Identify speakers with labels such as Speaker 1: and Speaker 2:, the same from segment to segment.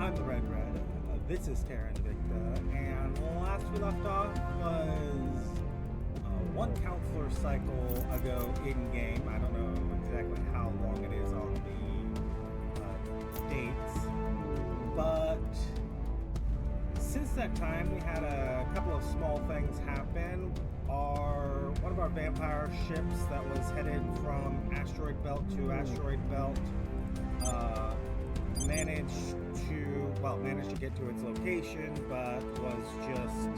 Speaker 1: I'm the Red. This is Terra Invicta, and last we left off was one counselor cycle ago in game. I don't know exactly how long it is on the dates, but since that time we had a couple of small things happen. One of our vampire ships that was headed from asteroid belt to asteroid belt managed to get to its location, but was just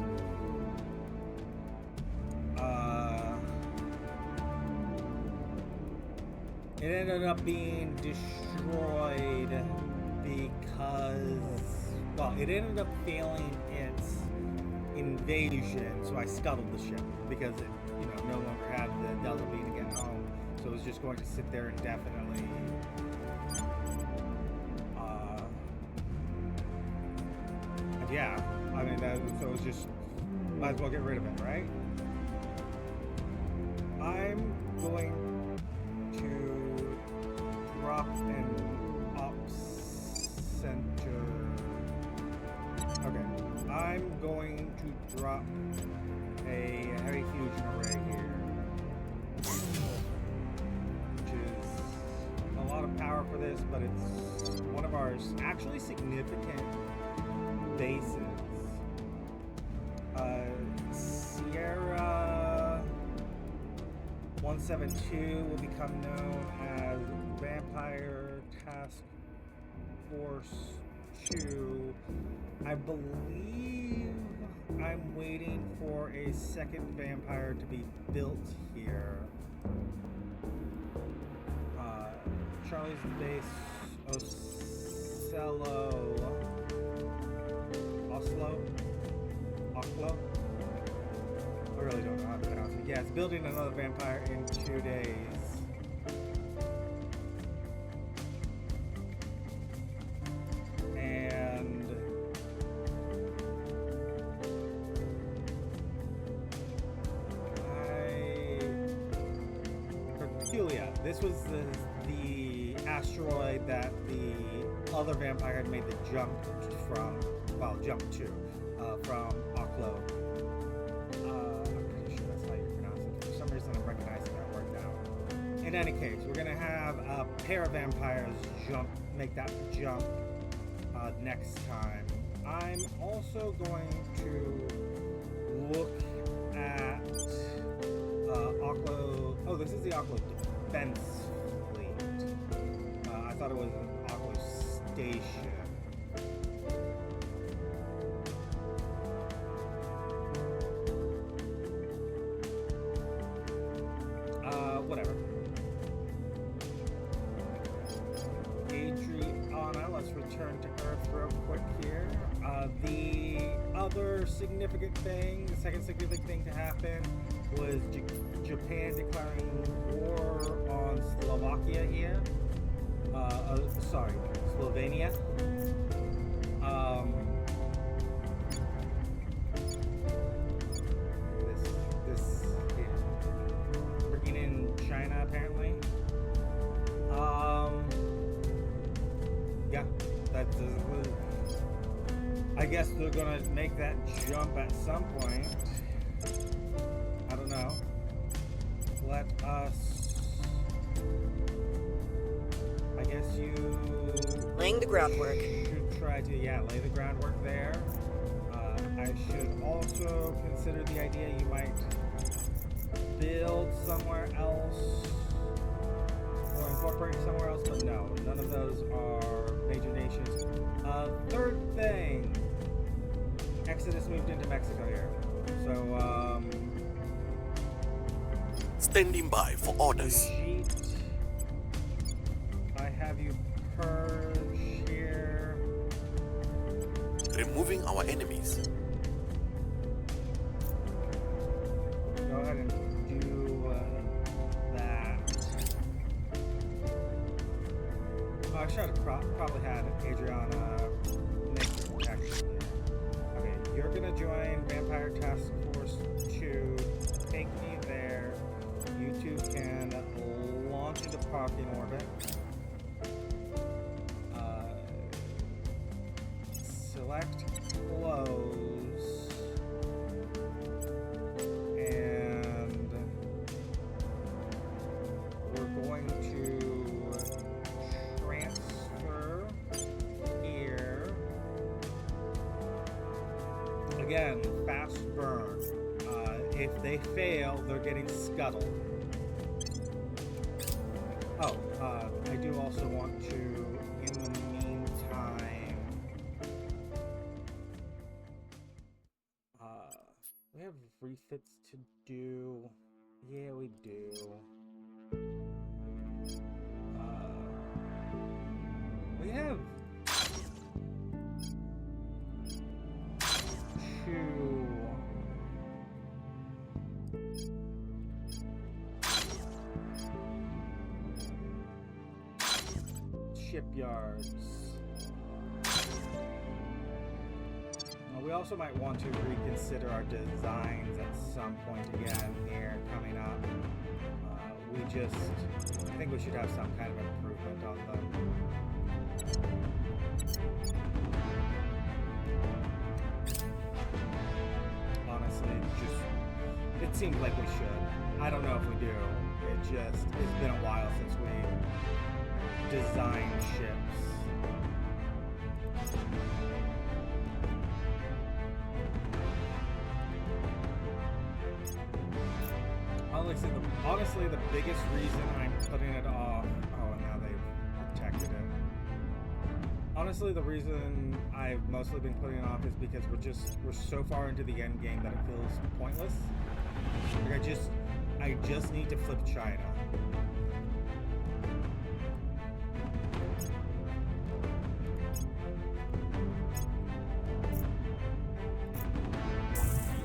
Speaker 1: it ended up being destroyed because it ended up failing its invasion, so I scuttled the ship because it no longer had the Delta V to get home, so it was just going to sit there indefinitely. Yeah, I mean, so it was just, might as well get rid of it, right? I'm going to drop an ops center. Okay, I'm going to drop a heavy fusion array here, which is a lot of power for this, but it's one of our actually significant bases. Sierra 172 will become known as Vampire Task Force 2. I believe I'm waiting for a second vampire to be built here. Charlie's base, Oslo? I really don't know how to pronounce it. Yeah, it's building another vampire in 2 days. And Herculia. This was the asteroid that the other vampire had made the jump from, to, from Oklo. I'm pretty sure that's how you pronounce it. For some reason I'm recognizing that word now. In any case, we're going to have a pair of vampires make that jump next time. I'm also going to look at Oklo. Oh, this is the Oklo Defense Fleet. I thought it was an Oklo Station. Whatever. Adriana, let's return to Earth real quick here. The other significant thing, the second significant thing to happen was Japan declaring war on Slovakia here. Slovenia. This here. Bringing in China, apparently. Yeah, that's. I guess they're gonna make that jump at some point. I don't know. Let us. I guess you.
Speaker 2: Laying the groundwork.
Speaker 1: Should try to lay the groundwork there. I should also consider the idea you might build somewhere else or incorporate somewhere else, but no, none of those are major nations. Third thing, Exodus moved into Mexico here, so
Speaker 3: standing by for orders.
Speaker 1: I have you purge here.
Speaker 3: Removing our enemies.
Speaker 1: Go ahead and do that. Oh, I should have probably had Adriana make the protection there. Okay, you're gonna join Vampire Task Force 2. Take me there. You two can launch into parking orbit. select close, and we're going to transfer here. Again, fast burn. If they fail, they're getting scuttled. Oh, I do also want to, in the meantime, we have refits to do. Yeah, we do. We have two shipyards. We also might want to reconsider our designs at some point again here coming up. I think we should have some kind of improvement on them. Honestly, it seems like we should. I don't know if we do. It's been a while since we designed ships. Honestly, the biggest reason I'm putting it off... Oh, and now they've protected it. Honestly, the reason I've mostly been putting it off is because we're so far into the end game that it feels pointless. Like I just need to flip China.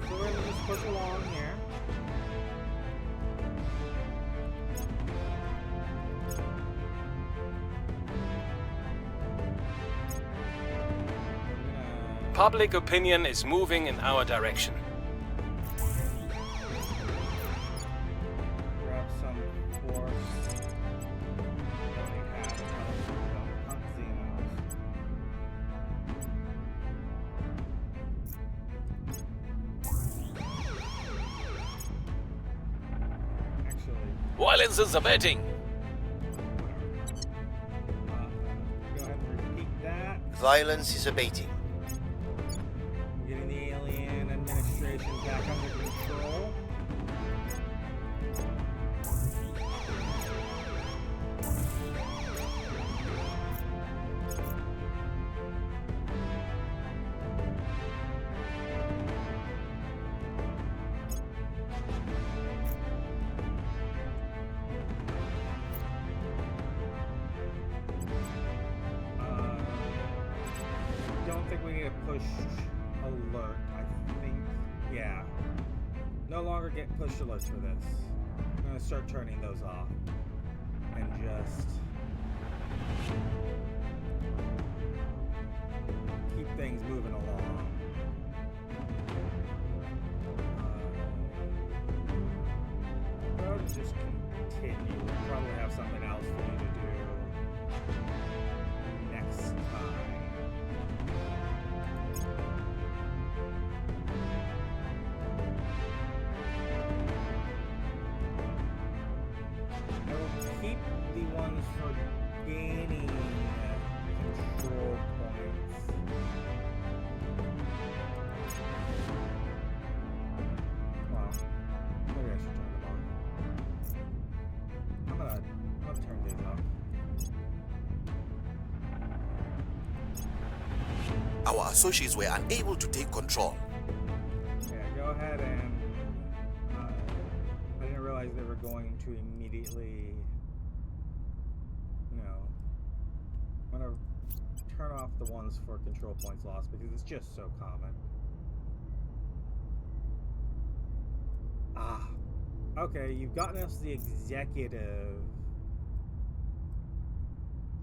Speaker 1: So we're gonna just push along here.
Speaker 4: Public opinion is moving in our direction.
Speaker 1: Grab some force. Actually,
Speaker 4: Violence is abating.
Speaker 1: go ahead and repeat that.
Speaker 5: Violence is abating.
Speaker 1: Getting the alien administration back under control. Don't think we need to push alert. I think, yeah. No longer get push alerts for this. I'm gonna start turning those off and just keep things moving along. I'll just continue. We'll probably have something else for you to do next time. I will keep the ones for gaining control points. Wow. Maybe I should turn them on. I'm gonna turn these off.
Speaker 3: Our associates were unable to take control.
Speaker 1: Yeah, go ahead and... I didn't realize they were going to immediately... I'm gonna turn off the ones for control points lost because it's just so common. Okay, you've gotten us the executive.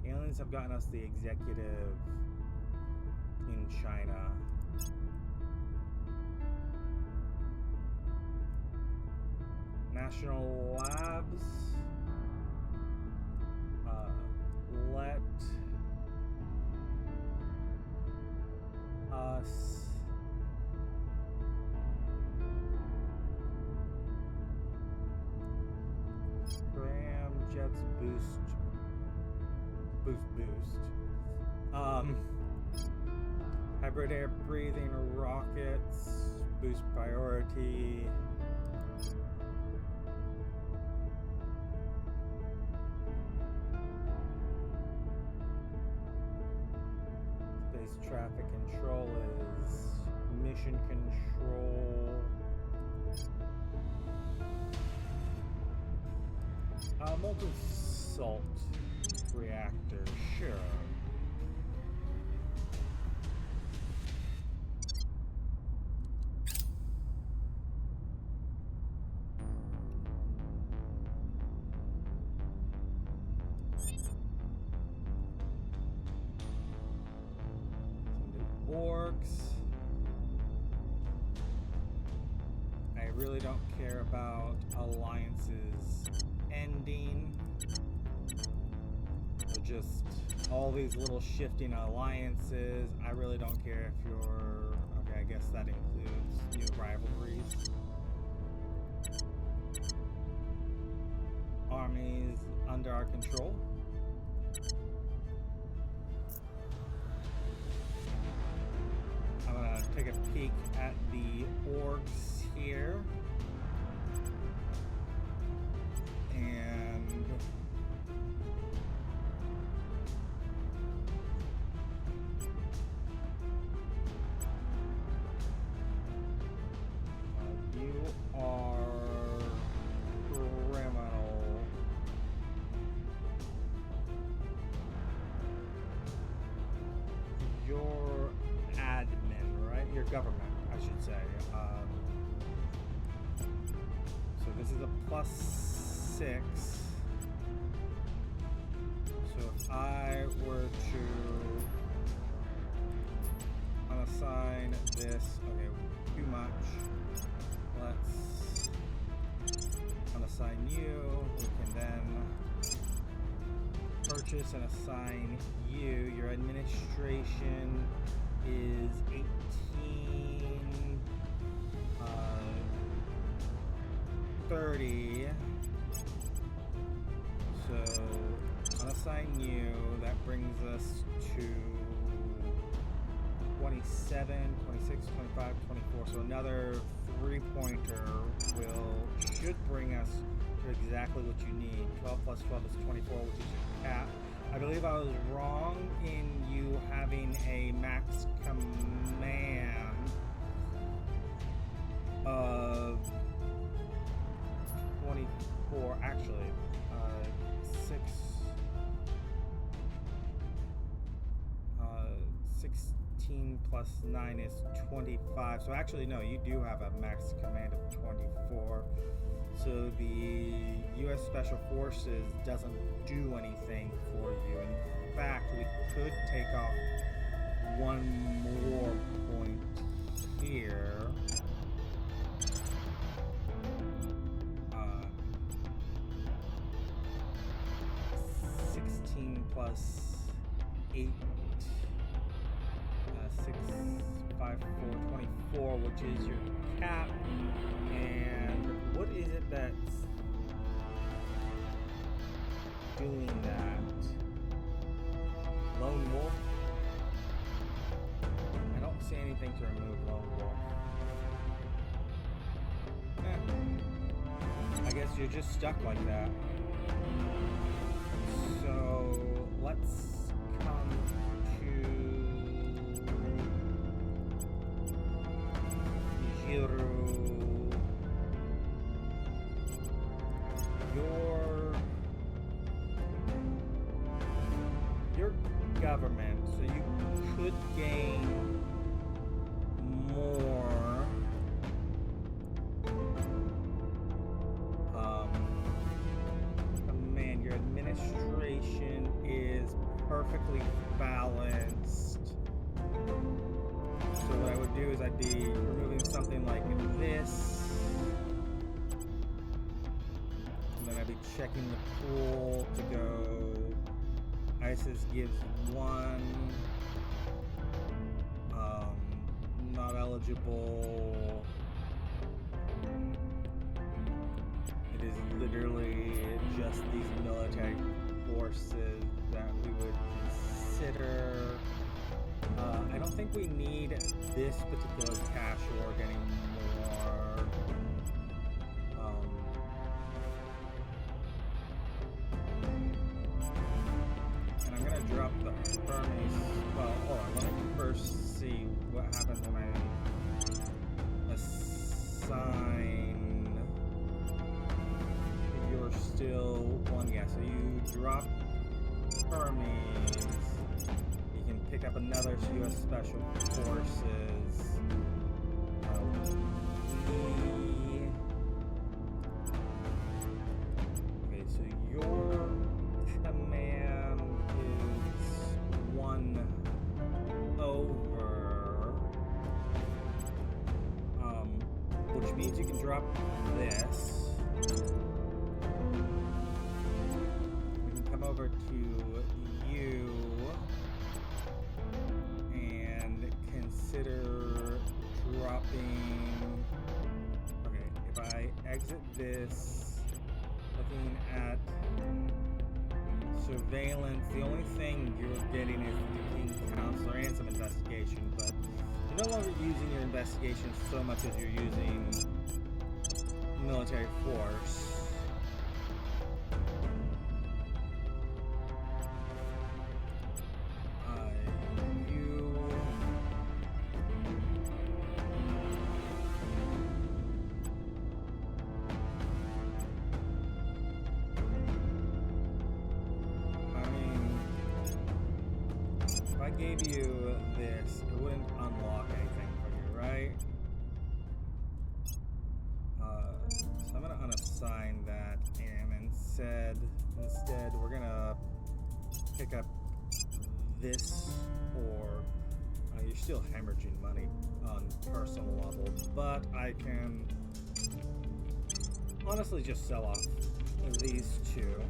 Speaker 1: Aliens have gotten us the executive in China. National Labs. rockets, boost. Hybrid air breathing rockets, boost priority. Space traffic control is mission control. Molten salt reactor, sure. Orcs. I really don't care about alliances ending. They're just all these little shifting alliances. I really don't care if you're... Okay, I guess that includes new rivalries. Armies under our control. I'm gonna take a peek at the orcs here. And you are criminal. You're admin, right? Your government, I should say. So this is a +6. So if I were to unassign this, okay, too much. Let's unassign you. We can then purchase and assign you. Your administration is 18, 30. So unassign you. That brings us to 27, 26, 25, 24. So another 3-pointer should bring us to exactly what you need. 12 plus 12 is 24, which is your cap. I believe I was wrong in you having a max command of 24. Actually, 16 plus 9 is 25. So actually, no, you do have a max command of 24. So the U.S. Special Forces doesn't do anything for you. In fact, we could take off one more point here. 16 plus 8, 6, 5, 4, 24, which is your cap. And what is it that's doing that? Lone Wolf? I don't see anything to remove Lone Wolf. I guess you're just stuck like that. So let's come to Jiru. Your government, so you could gain more command. Your administration is perfectly balanced. So what I would do is I'd be removing something like this. And then I'd be checking the pool to go. ISIS gives 1. Not eligible It is literally just these military forces that we would consider. I don't think we need this particular cash org anymore. And I'm gonna drop the Hermes. Well, hold on. Let me first see what happens when I assign. You're still one. Yeah. So you drop Hermes. You can pick up another U.S. Special Forces. Okay, so your command is 1 over, which means you can drop this. We can come over to you and consider dropping. Okay, if I exit this, looking at surveillance, the only thing you're getting is the King Counselor and some investigation, but you're no longer using your investigation so much as you're using military force. If I gave you this, it wouldn't unlock anything for you, right? So I'm gonna unassign that, and instead we're gonna pick up this, or you're still hemorrhaging money on personal level, but I can honestly just sell off these two.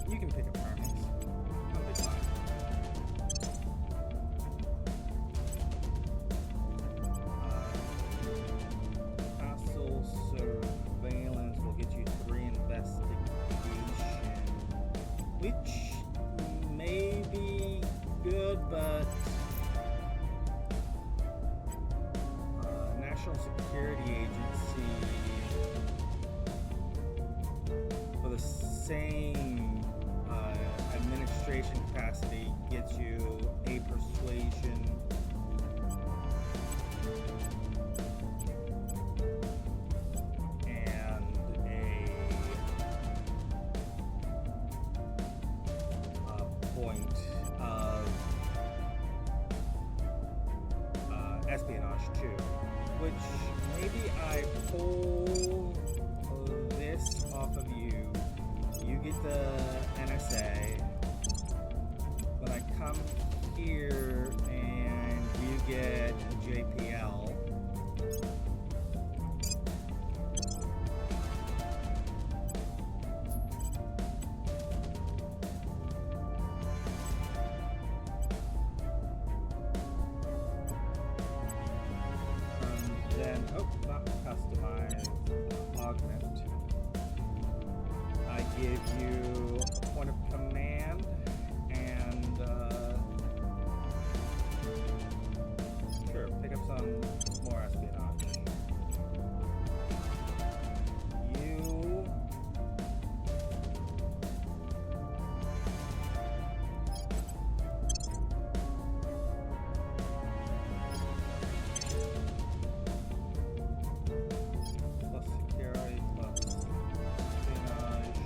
Speaker 1: You can pick up Hermes. That'll be fine. Castle surveillance will get you 3 investigation, which may be good, but National Security Agency for the same administration capacity gets you a persuasion. And a point of espionage too, which maybe I pull this off of you. You get the NSA. When I come here and you get JPL. Then, not customize, augment. I give you a point of command and sure, pick up some more espionage. You plus security plus espionage.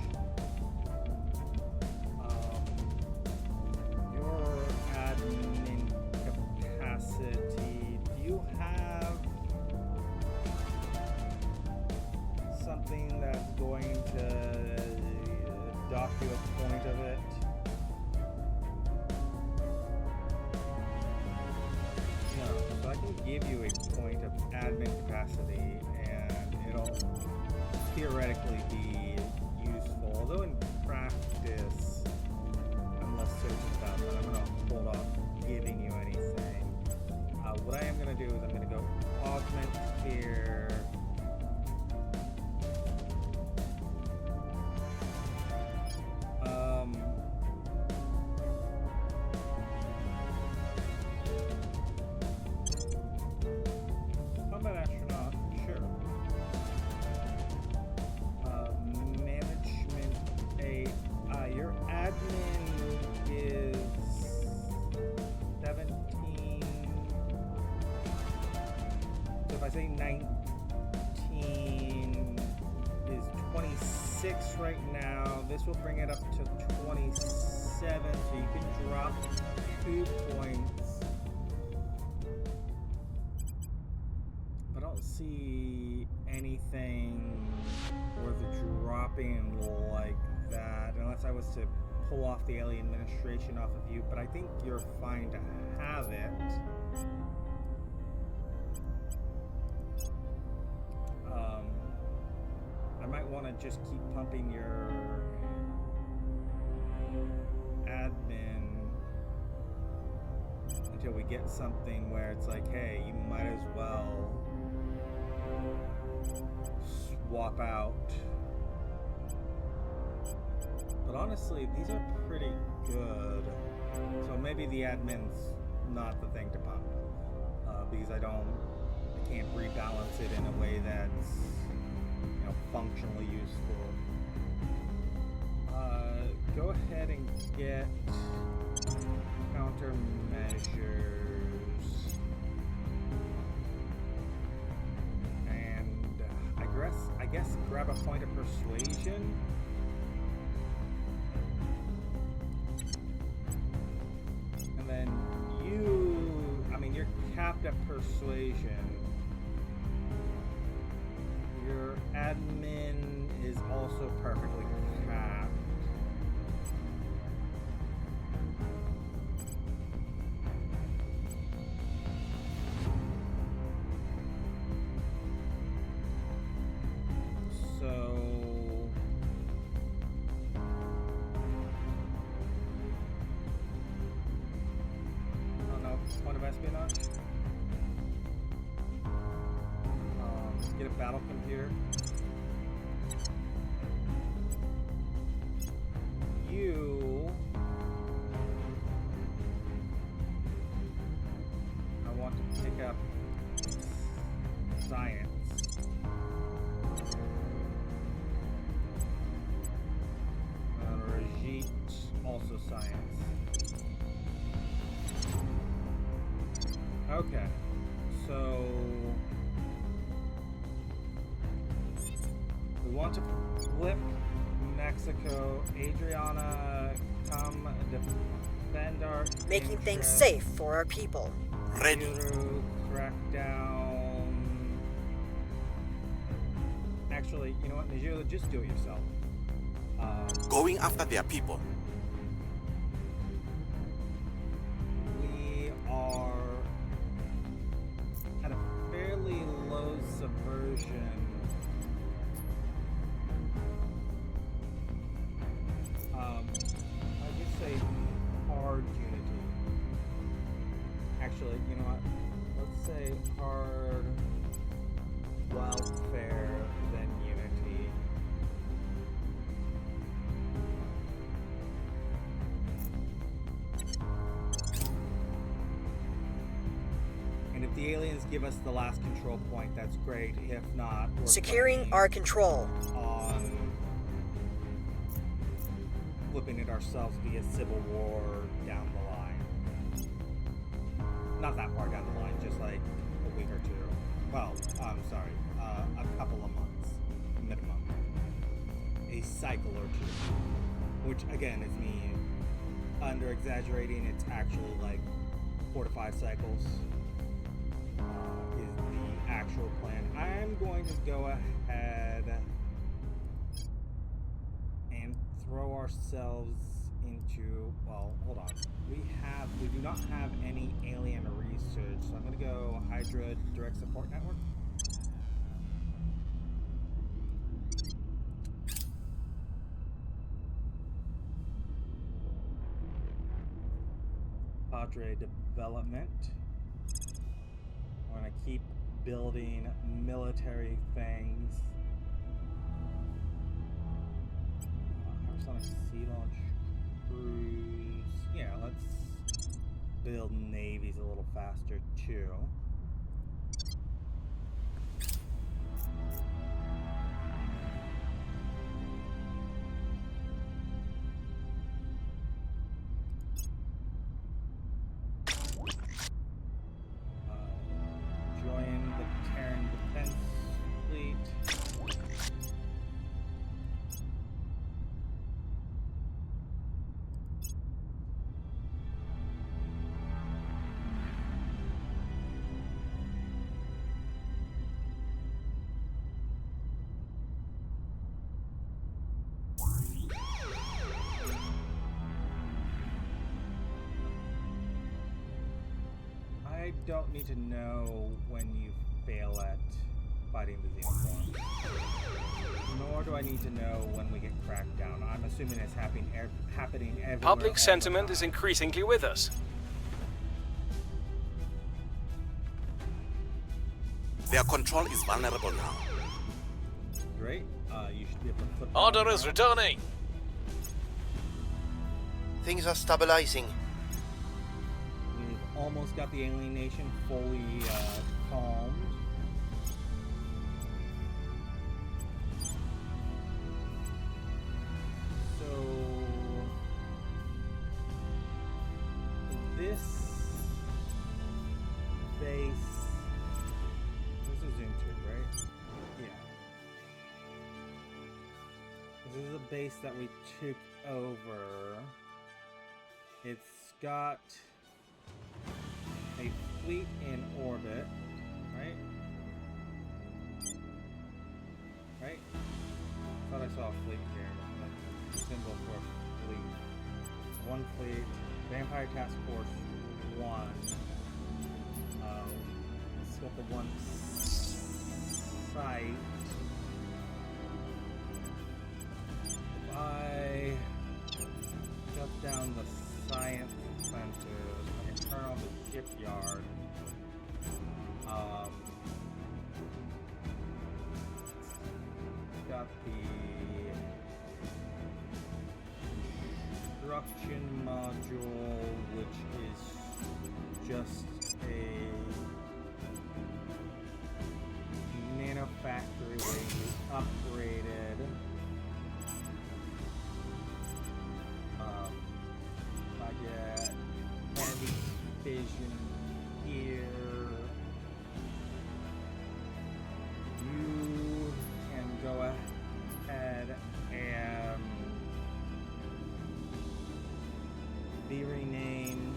Speaker 1: Your admin capacity. Do you have something that's going to dock you a point of it? No, so I can give you a point of admin capacity, and it'll theoretically be useful. Although in practice, I'm less certain about that. I'm going to hold off giving you anything. What I am going to do is I'm going to go augment here. Combat astronaut, sure. Management AI. Your admin is 17. So if I say 19 is 26 right now, this will bring it up to 27. So you can drop 2 points. I don't see anything worth dropping like that unless I was to pull off the alien administration off of you, but I think you're fine to have it. I might want to just keep pumping your admin until we get something where it's like, hey, you might as well swap out. But honestly, these are pretty good. So maybe the admin's not the thing to pump, because I can't rebalance it in a way that's, you know, functionally useful. Go ahead and get countermeasures. I guess grab a point of persuasion. And then you're capped at persuasion. Your admin is also perfectly capped. Point of espionage. Get a battle computer. I want to pick up science. Rajit, also science. Okay, so we want to flip Mexico. Adriana, come defend our
Speaker 2: Making things
Speaker 1: interests.
Speaker 2: safe for our people.
Speaker 3: Ready.
Speaker 1: Crack down. Actually, you know what, Nigeria, just do it yourself.
Speaker 3: Going after their people.
Speaker 1: We are at a fairly low subversion. I just say hard unity. Actually, you know what? Let's say hard welfare than unity. And if the aliens give us the last control point, that's great. If not, we're
Speaker 2: Securing
Speaker 1: planning
Speaker 2: our control.
Speaker 1: on flipping it ourselves via civil war down the line. Not that far down the line, just like a week or two. Well, I'm sorry, a couple of months minimum. A cycle or two, which again is me under exaggerating. It's actually like 4 to 5 cycles. Is the actual plan. I'm going to go ahead and throw ourselves into, well, hold on. We do not have any alien research, so I'm going to go Hydra Direct Support Network. Padre Development. keep building military things. Hypersonic sea launch cruise. Yeah, let's build navies a little faster too. Join the Terra Defense Fleet. I don't need to know when you fail at fighting the Xenoform. Nor do I need to know when we get cracked down. I'm assuming it's happening everywhere.
Speaker 4: Public sentiment is increasingly with us.
Speaker 3: Their control is vulnerable now.
Speaker 1: Great. You should be able to flip that
Speaker 4: Order
Speaker 1: around.
Speaker 4: is returning.
Speaker 5: Things are stabilizing.
Speaker 1: We've almost got the alien nation fully calmed. So this base, this is zoom to, right? Yeah. This is a base that we took over. It's got a fleet in orbit, right? Right? Thought I saw a fleet here. Symbol for fleet. One fleet. Vampire Task Force 1. It's got the one site. If I shut down the science center, I can turn on the shipyard. Got the construction module, which is just a manufactory waiting upgraded. I get heavy fission here. You can go ahead and be renamed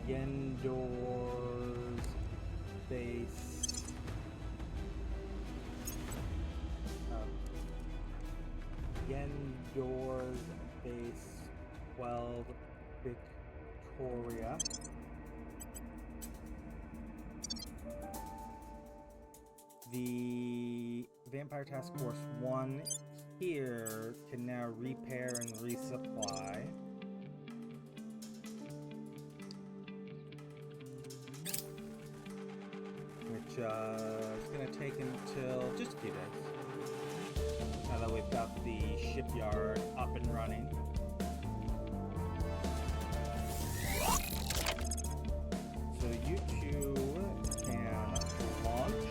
Speaker 1: Yendor's base. Yendor's base 12 Victoria. The Vampire Task Force 1 here can now repair and resupply. Which is going to take until just a few days. Now that we've got the shipyard up and running. So you two can launch.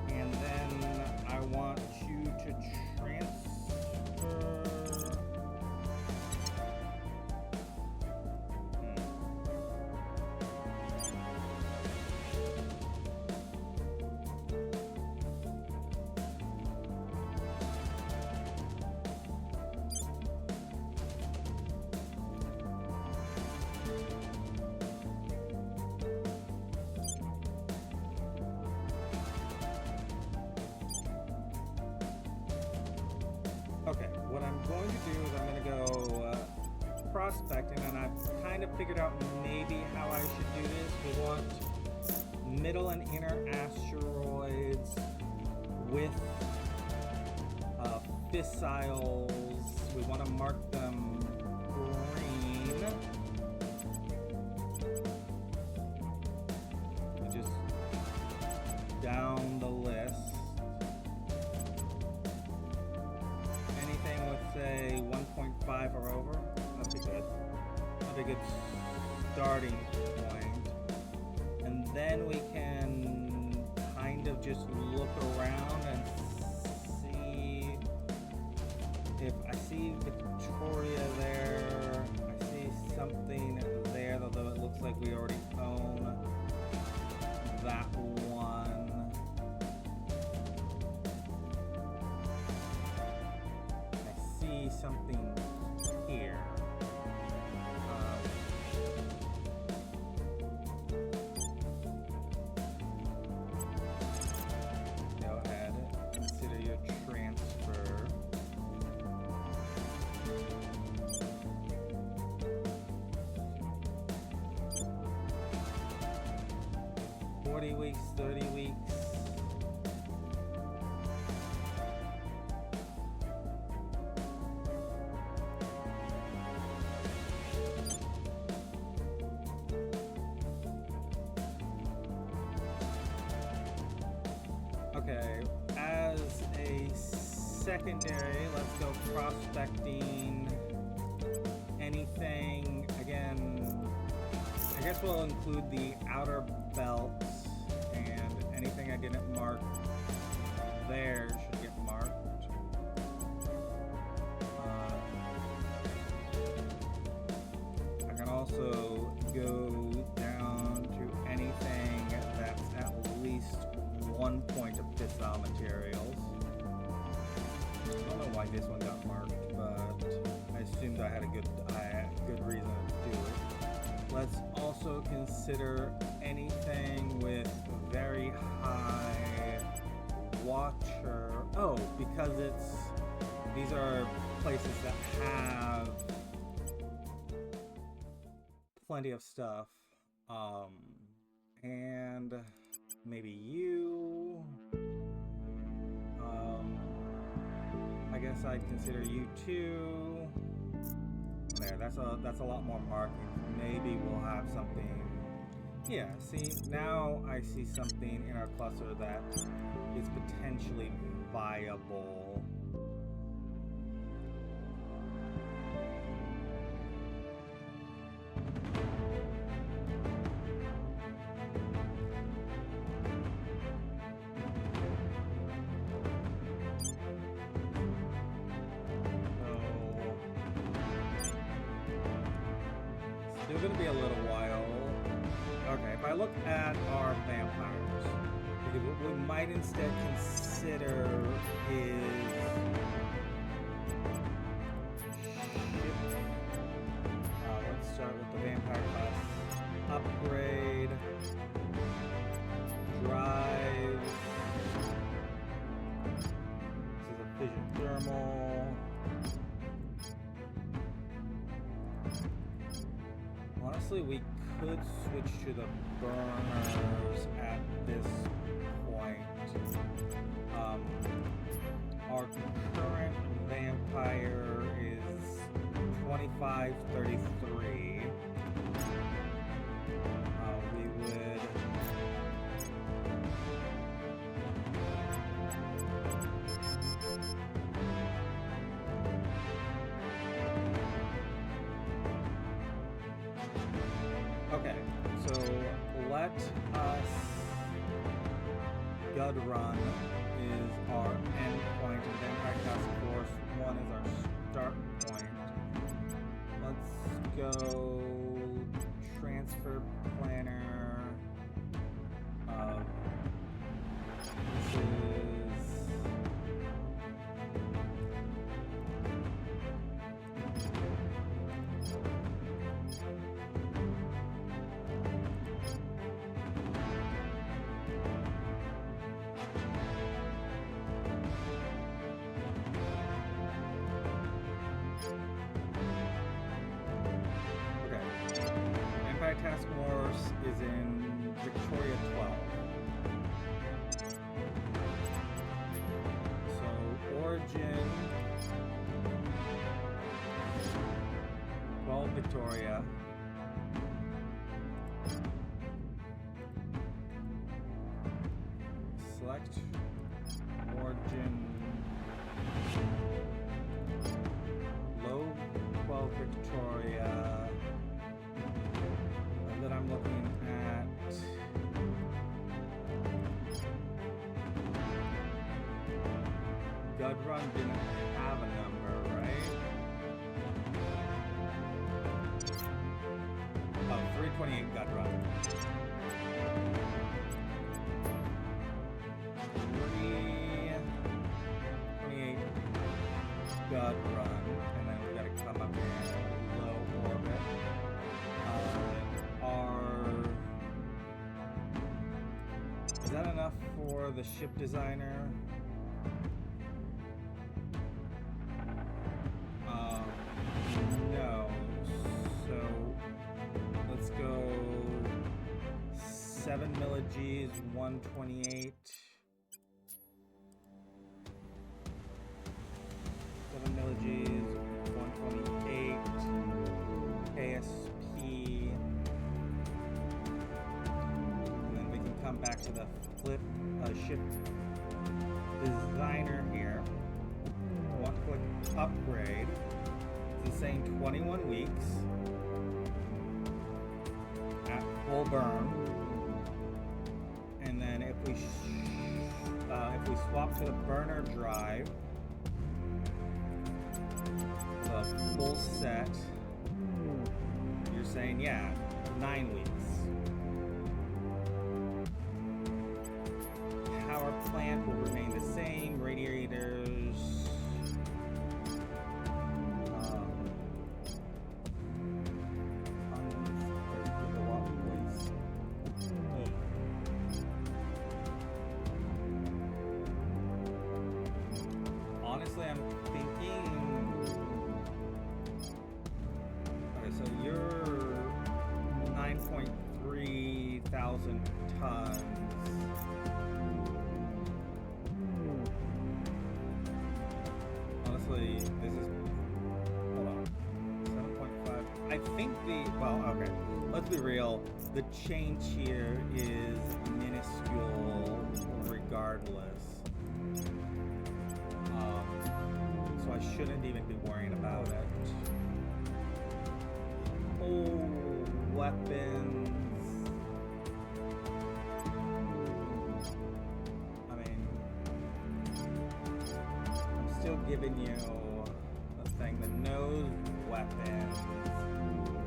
Speaker 1: And then I want you to transfer. Okay, what I'm going to do is I'm going to go prospecting, and I've kind of figured out maybe how I should do this. We want middle and inner asteroids with fissiles. We want to mark them green. And just down the list. Anything with, say, 1.5 or over, that'd be good. That'd be a good starting point. And then we can kind of just look around and see if I see Victoria there. I see something there, although it looks like we already own that one. I see something here. Go ahead, consider your transfer. Weeks, 30 weeks. Okay, as a secondary, let's go prospecting. Anything, again, I guess we'll include the outer belts. Anything I didn't mark there should get marked. I can also go down to anything that's at least 1 point of fissile materials. I don't know why this one got marked, but I assumed I had a good reason to do it. Let's also consider anything with very high watcher. Oh, because these are places that have plenty of stuff. And maybe you. I guess I'd consider you too. There, that's a lot more markings. Maybe we'll have something. Yeah, see, now I see something in our cluster that is potentially viable. Still gonna be a little while. Okay, if I look at our vampires, what we might instead consider is let's start with the vampire class. Upgrade, drive. This is a fission thermal. Honestly, we could switch to the burners at this point. Our current vampire is 2533. We would okay, so let us Gud Run is our end point, and Vampire Task Force 1 is our start point. Let's go transfer planner. This is Task Force is in Victoria 12. So origin 12 Victoria. Select origin. Low 12 Victoria. That I'm looking at. Gudrun didn't have a number, right? Oh, 328 Gudrun. 328 Gudrun. And then we gotta come up in low orbit. Is that enough for the ship designer? No. So let's go 7 millig's 128. 7 millig's 128. ASP. And then we can come back to the ship designer here. One click upgrade. It's saying 21 weeks at full burn, and then if we swap to the burner drive, the full set, you're saying 9 weeks. Power plant will remain the same. Radiators. Honestly, I'm thinking. Okay, so you're 9.3 thousand tons. Honestly, this is. Hold on. 7.5. I think okay. Let's be real. The change here is minuscule, regardless. So I shouldn't even be worrying about it. Oh, weapons. I mean, I'm still giving you a thing. The nose weapon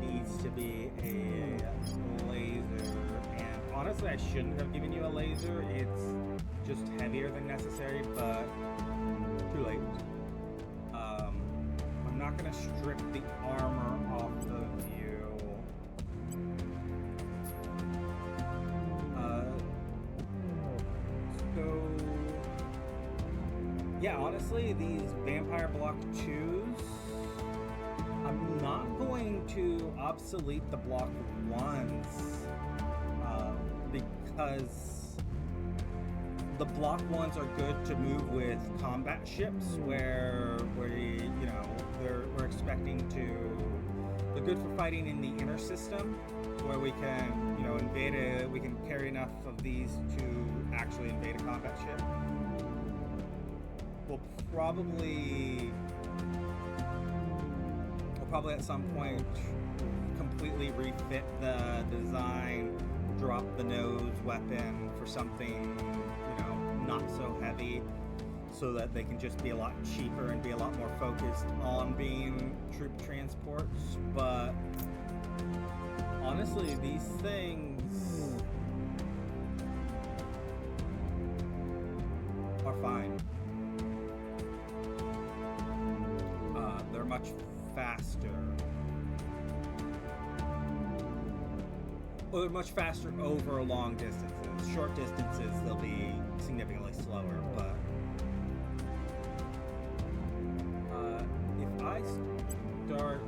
Speaker 1: needs to be a laser. And honestly, I shouldn't have given you a laser. It's just heavier than necessary, but too late. I'm not gonna strip the armor off of you. So yeah, honestly, these Vampire Block 2s, I'm not going to obsolete the Block 1s because the Block 1s are good to move with combat ships where we're expecting to. They're good for fighting in the inner system where we can, we can carry enough of these to actually invade a combat ship. We'll probably at some point completely refit the design, drop the nose weapon for something, not so heavy, so that they can just be a lot cheaper and be a lot more focused on being troop transports. But honestly, these things are fine. They're much faster. Well, they're much faster over long distances. Short distances, they'll be significantly slower, but if I start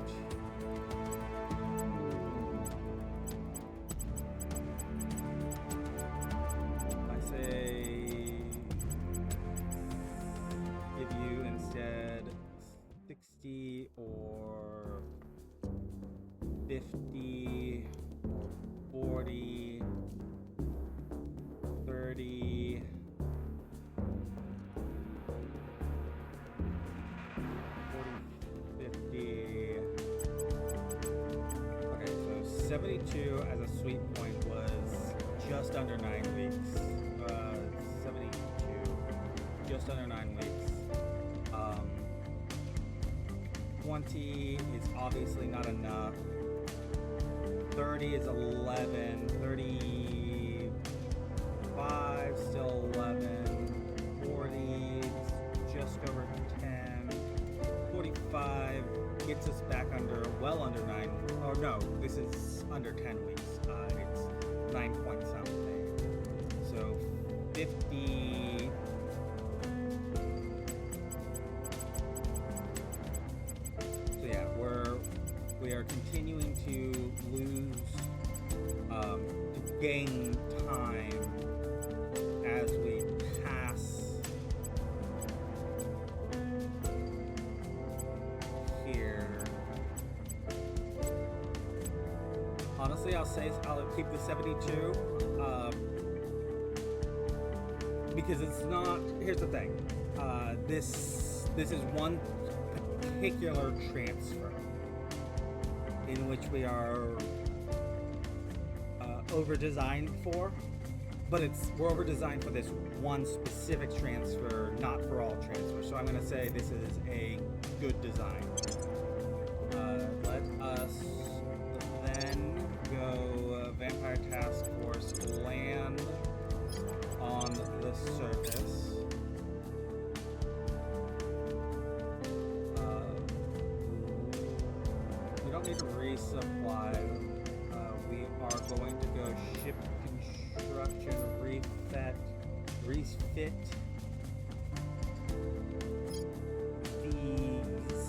Speaker 1: give you instead 60 or 50, 40, 30, 40, 50. Okay, so 72 as a sweet point was just under 9 weeks. 72, just under 9 weeks. 20 is obviously not enough. 30 is 11. 35 still 11. 40 is just over 10. 45 gets us back well under 9. Oh no, this is under 10 weeks. It's 9 point something. So 50. So yeah, we are continuing to lose, to gain time as we pass here. Honestly, I'll keep the 72, because it's not. Here's the thing. This is one particular transfer in which we are over-designed for, but we're over-designed for this one specific transfer, not for all transfers. So I'm going to say this is a good design. Let us then go Vampire Task Force land on the surface. We don't need to resupply. We are going to go ship construction, refit these.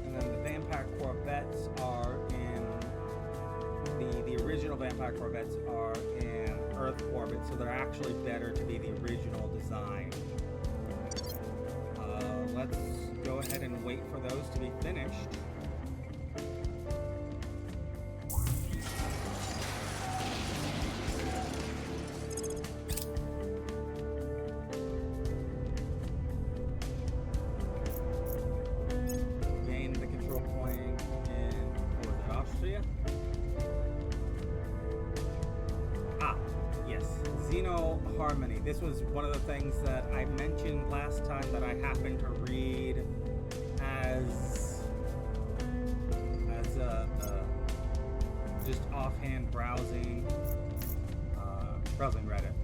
Speaker 1: And then the Vampire Corvettes are in the original Vampire Corvettes are in Earth orbit, so they're actually better to be the original design. Let's go ahead and wait for those to be finished. Gain the control point in, what was it, Austria? Yes, Xeno Harmony. This was one of the things that I mentioned last time that I happened to read as just offhand browsing Reddit,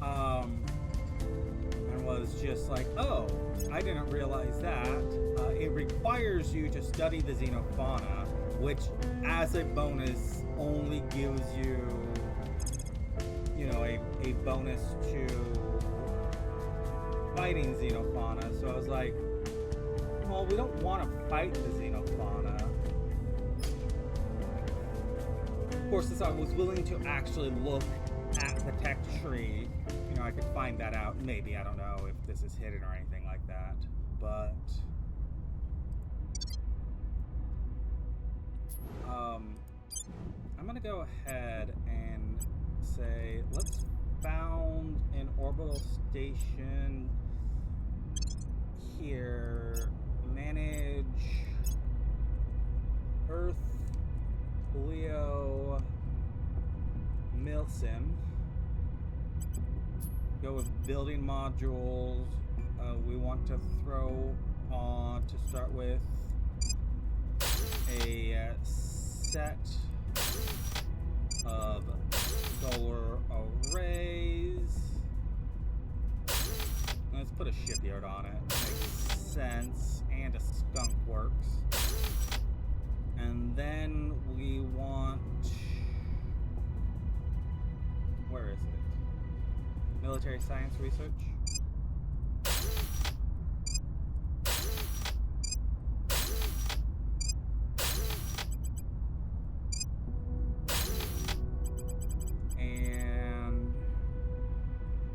Speaker 1: and was just like, oh, I didn't realize that. It requires you to study the Xenofauna, which, as a bonus, only gives you, a bonus to fighting Xenofauna. So I was like, well, we don't want to fight the Xenofauna. Of course, since I was willing to actually look at the tech tree, I could find that out. Maybe, I don't know if this is hidden or anything like that. But I'm gonna go ahead and say, let's found an orbital station here. Manage Earth, Leo, Milsim. Go with building modules. We want to throw on, to start with, a set of solar arrays. Let's put a shipyard on it. Makes sense. And a skunk works. And then we want... Where is it? Military science research. And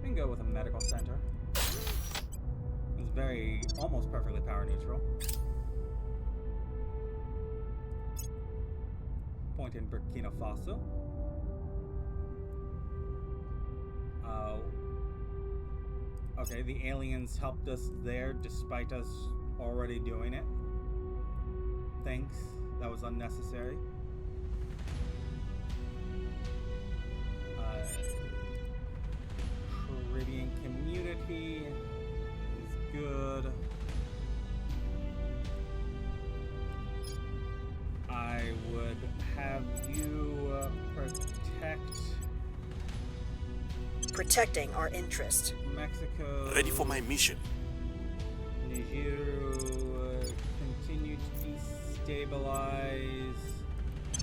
Speaker 1: we can go with a medical center. It's very, almost perfectly power neutral. Point in Burkina Faso. Okay, the aliens helped us there despite us already doing it. Thanks. That was unnecessary. Caribbean community is good. I would have you
Speaker 2: Protecting our interest.
Speaker 1: Mexico.
Speaker 3: Ready for my mission.
Speaker 1: Niger continue to destabilize.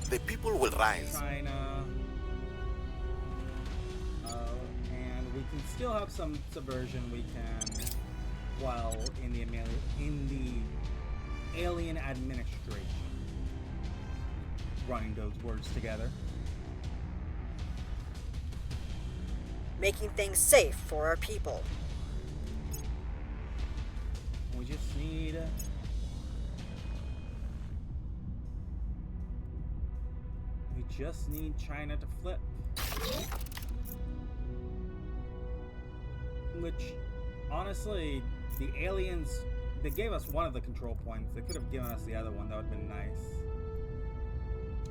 Speaker 3: The people will rise.
Speaker 1: China. And we can still have some subversion. We can, while in the alien administration, running those words together.
Speaker 2: Making things safe for our people.
Speaker 1: We just need China to flip. Which, honestly, the aliens, they gave us one of the control points. They could have given us the other one. That would have been nice.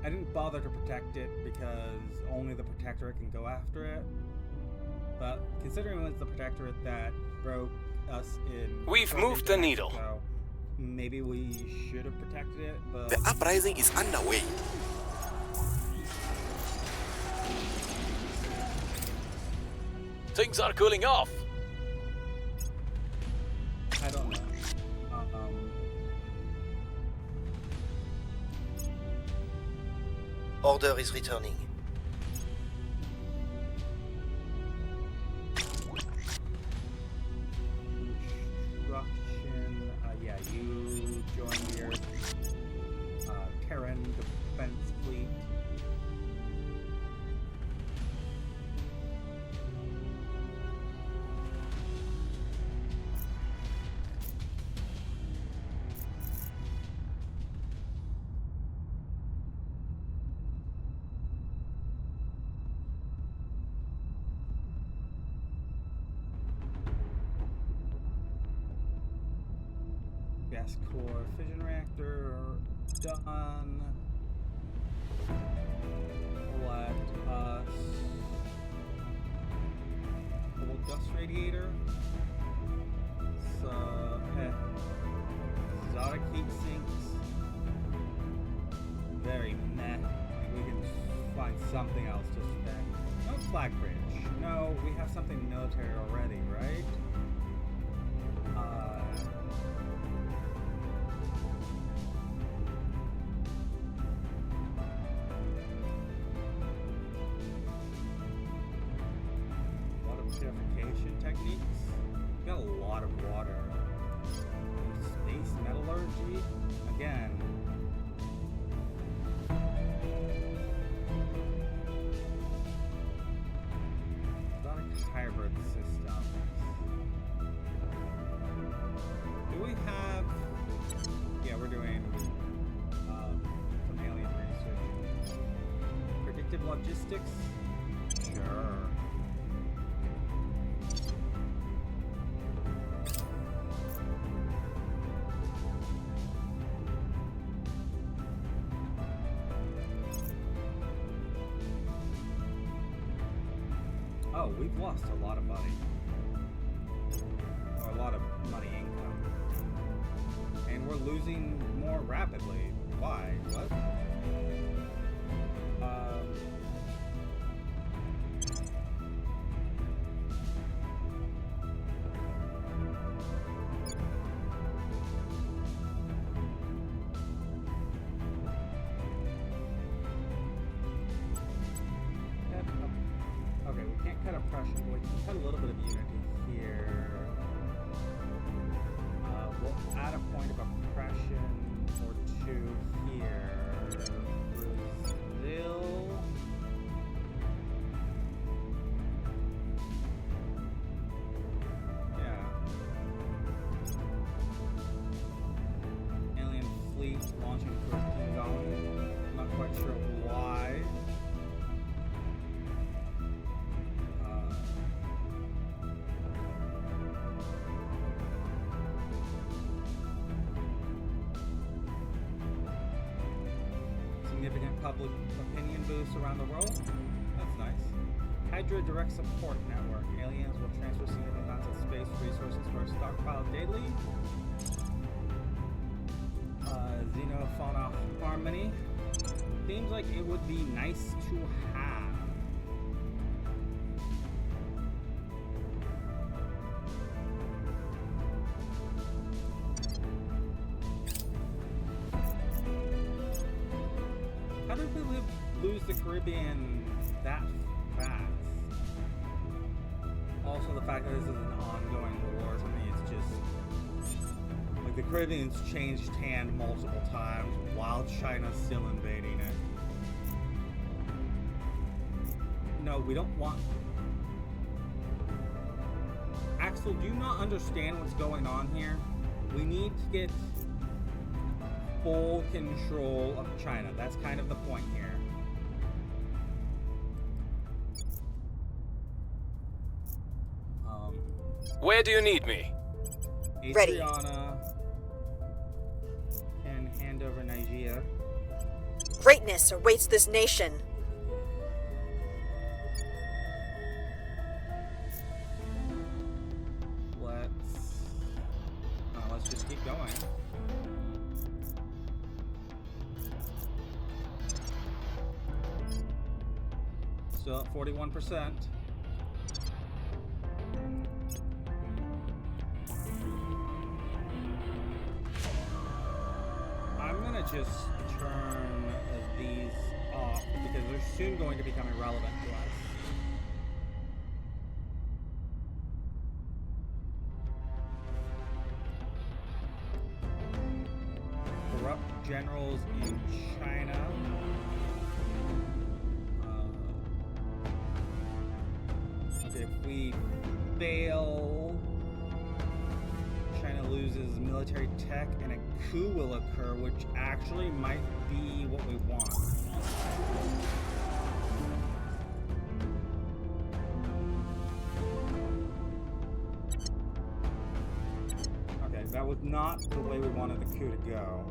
Speaker 1: I didn't bother to protect it because only the Protectorate can go after it. But considering it was the Protectorate that broke us in...
Speaker 4: We've moved the needle.
Speaker 1: Mexico, maybe we should have protected it, but...
Speaker 3: The uprising is underway.
Speaker 4: Things are cooling off.
Speaker 1: I don't know.
Speaker 5: Order is returning.
Speaker 1: Construction. Yeah, you join your Terran defense fleet. Gas core fission reactor done. Let us full dust radiator. So exotic heat sinks. Very meh. I think we can find something else to spend. No flag bridge. No, we have something military already, right? Purification techniques. We got a lot of water. Space metallurgy. Again. Exotic hybrid systems. Do we have... Yeah, we're doing some alien research. Predictive logistics? Sure. Oh, we've lost a lot of money. Or a lot of money income. And we're losing more rapidly. Why? What? Okay, we can't cut oppression, but we can cut a little bit of unity here. We'll add a point of oppression or two here. Brazil. launching for Kingdom. Not quite sure why. Significant public opinion boosts around the world. That's nice. Hydra Direct Support Network. Aliens will transfer significant amounts of space resources for a stockpile daily. Xenofauna Harmony. Seems like it would be nice to have. How did we lose the Caribbean that fast? Also, the fact that this is an ongoing war to me, it's just like the Caribbean's changed hand multiple times while China's still invading it. No, we don't want. Axel, do you not understand what's going on here? We need to get full control of China. That's kind of the point here.
Speaker 4: Where do you need me?
Speaker 2: Ready.
Speaker 1: Adriana can hand over Nigeria.
Speaker 2: Greatness awaits this nation.
Speaker 1: Let's just keep going. Still at 41%. I'm gonna just turn these off because they're soon going to become irrelevant to us. Corrupt generals in China. Okay, if we fail, China loses military tech and a coup will occur, which actually might be what we want. Okay, that was not the way we wanted the coup to go.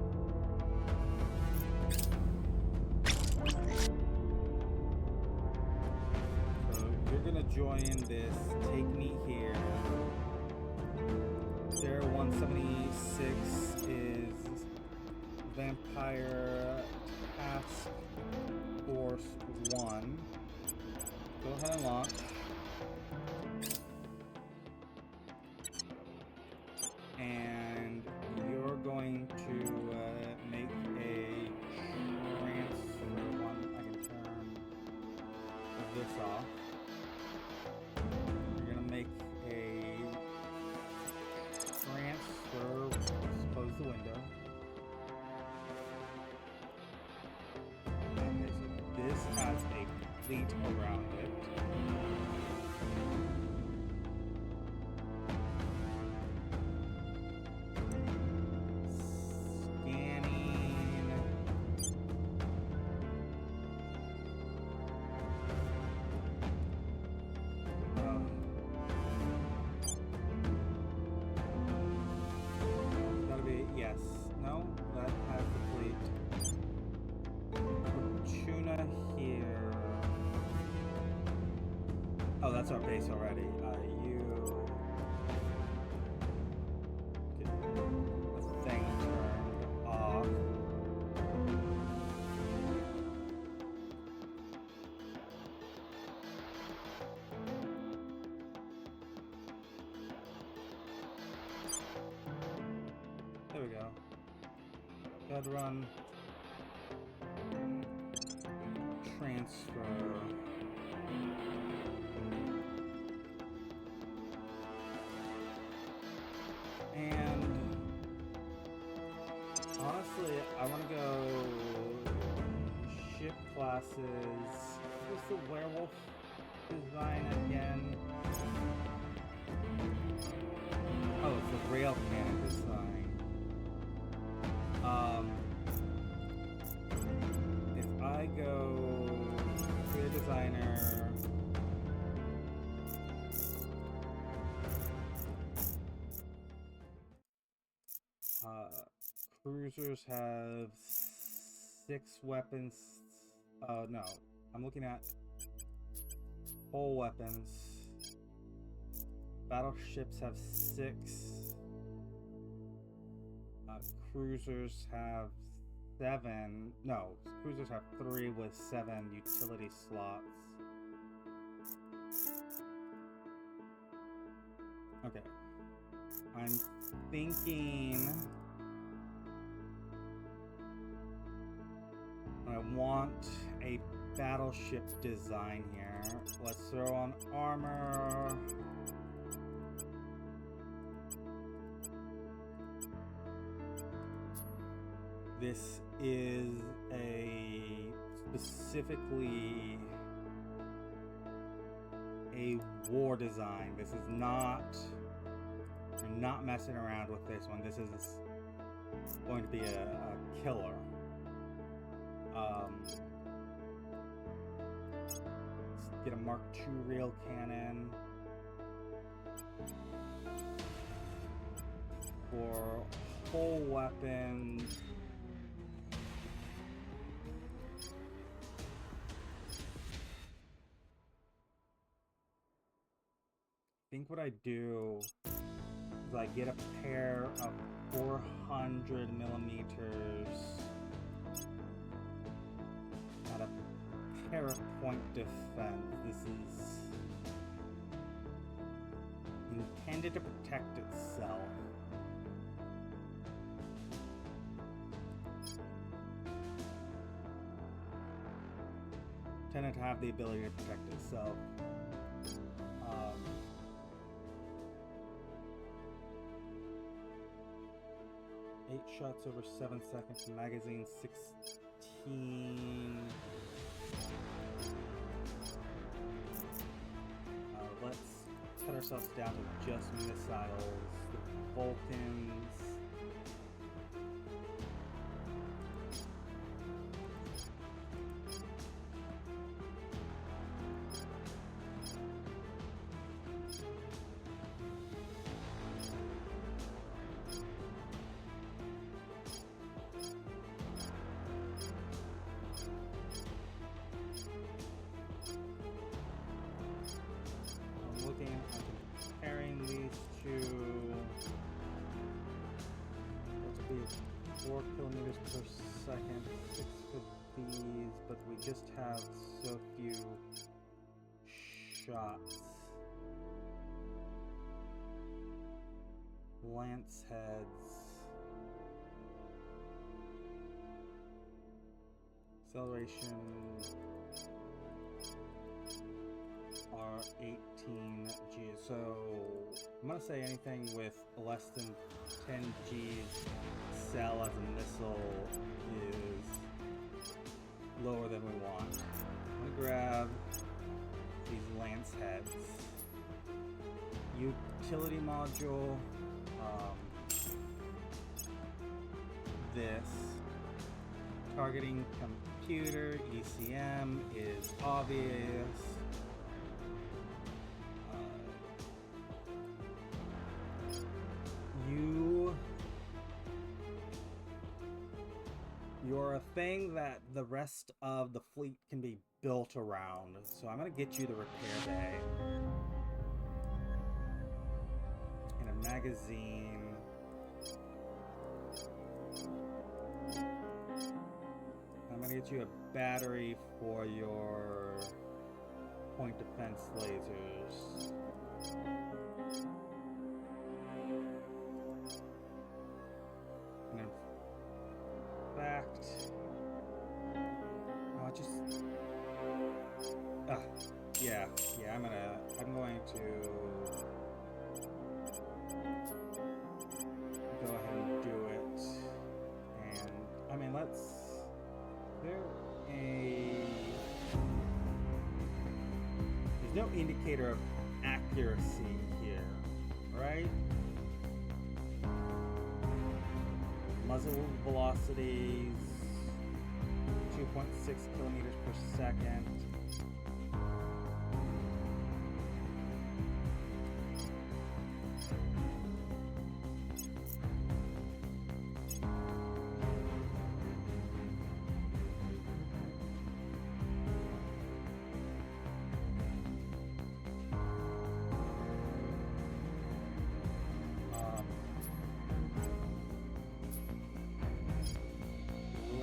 Speaker 1: So you're gonna join this, take me here. Terra 176 is Vampire Task Force 1. Go ahead and launch. And you're going to make a transfer one. I can turn this off. You're going to make a transfer. Let's close the window. Okay, so this has a fleet around it. Oh, that's our base already. You get the thing turned off. There we go. Gotta run transfer. And honestly, I want to go ship classes. What's the werewolf design again? Oh, it's the rail cannon design. go career designer. Cruisers have 6 weapons. No, I'm looking at whole weapons. Battleships have 6. Cruisers have 7. No, cruisers have 3 with 7 utility slots. Okay. I'm thinking I want a battleship design here. Let's throw on armor. This is specifically a war design. This is not, I'm not messing around with this one. This is going to be a killer. Let's get a Mark II rail cannon for whole weapons. I think what I do is I get a pair of 400 millimeters at a pair of point defense. This is intended to protect itself. Intended to have the ability to protect itself. 8 shots over 7 seconds. Magazine 16. Let's cut ourselves down to just missiles. The Vulcans. Comparing these two, let's be 4 kilometers per second, 6 of these, but we just have so few shots. Lance heads. Acceleration are 18 Gs. So I'm gonna say anything with less than 10 Gs cell as a missile is lower than we want. I'm gonna grab these lance heads. Utility module. This targeting computer ECM is obvious. You're a thing that the rest of the fleet can be built around, so I'm gonna get you the repair bay and a magazine. I'm gonna get you a battery for your point defense lasers. And in fact, I'll just yeah, I'm going to go ahead and do it. And I mean, there's no indicator of accuracy here, right? Muzzle velocities, 2.6 kilometers per second.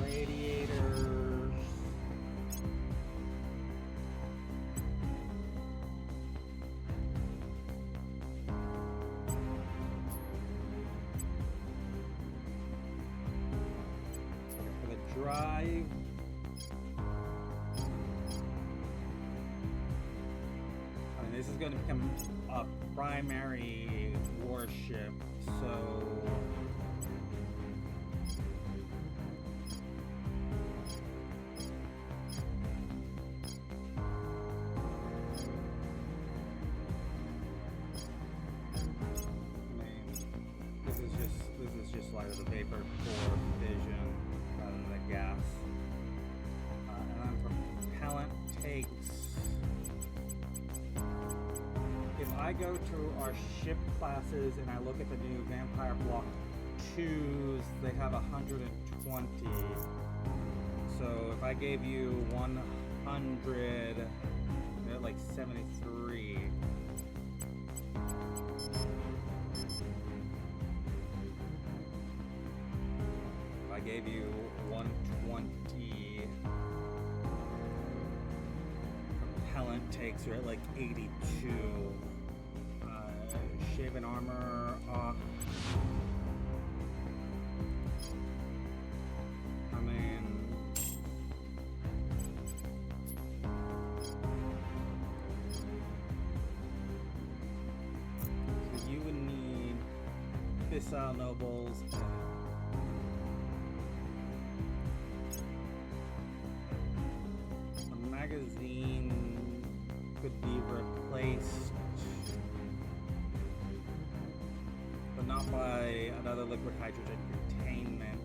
Speaker 1: Radiators. For the drive. I mean, this is going to become a primary warship, so. This is just like the vapor core fission rather than the gas. And then propellant takes. If I go to our ship classes and I look at the new Vampire Block 2s, they have 120. So if I gave you 100, they're like 73. I gave you 120. Propellant takes are at like 82. Shaven armor off. I mean, so you would need fissile nobles. Magazine could be replaced, but not by another liquid hydrogen containment.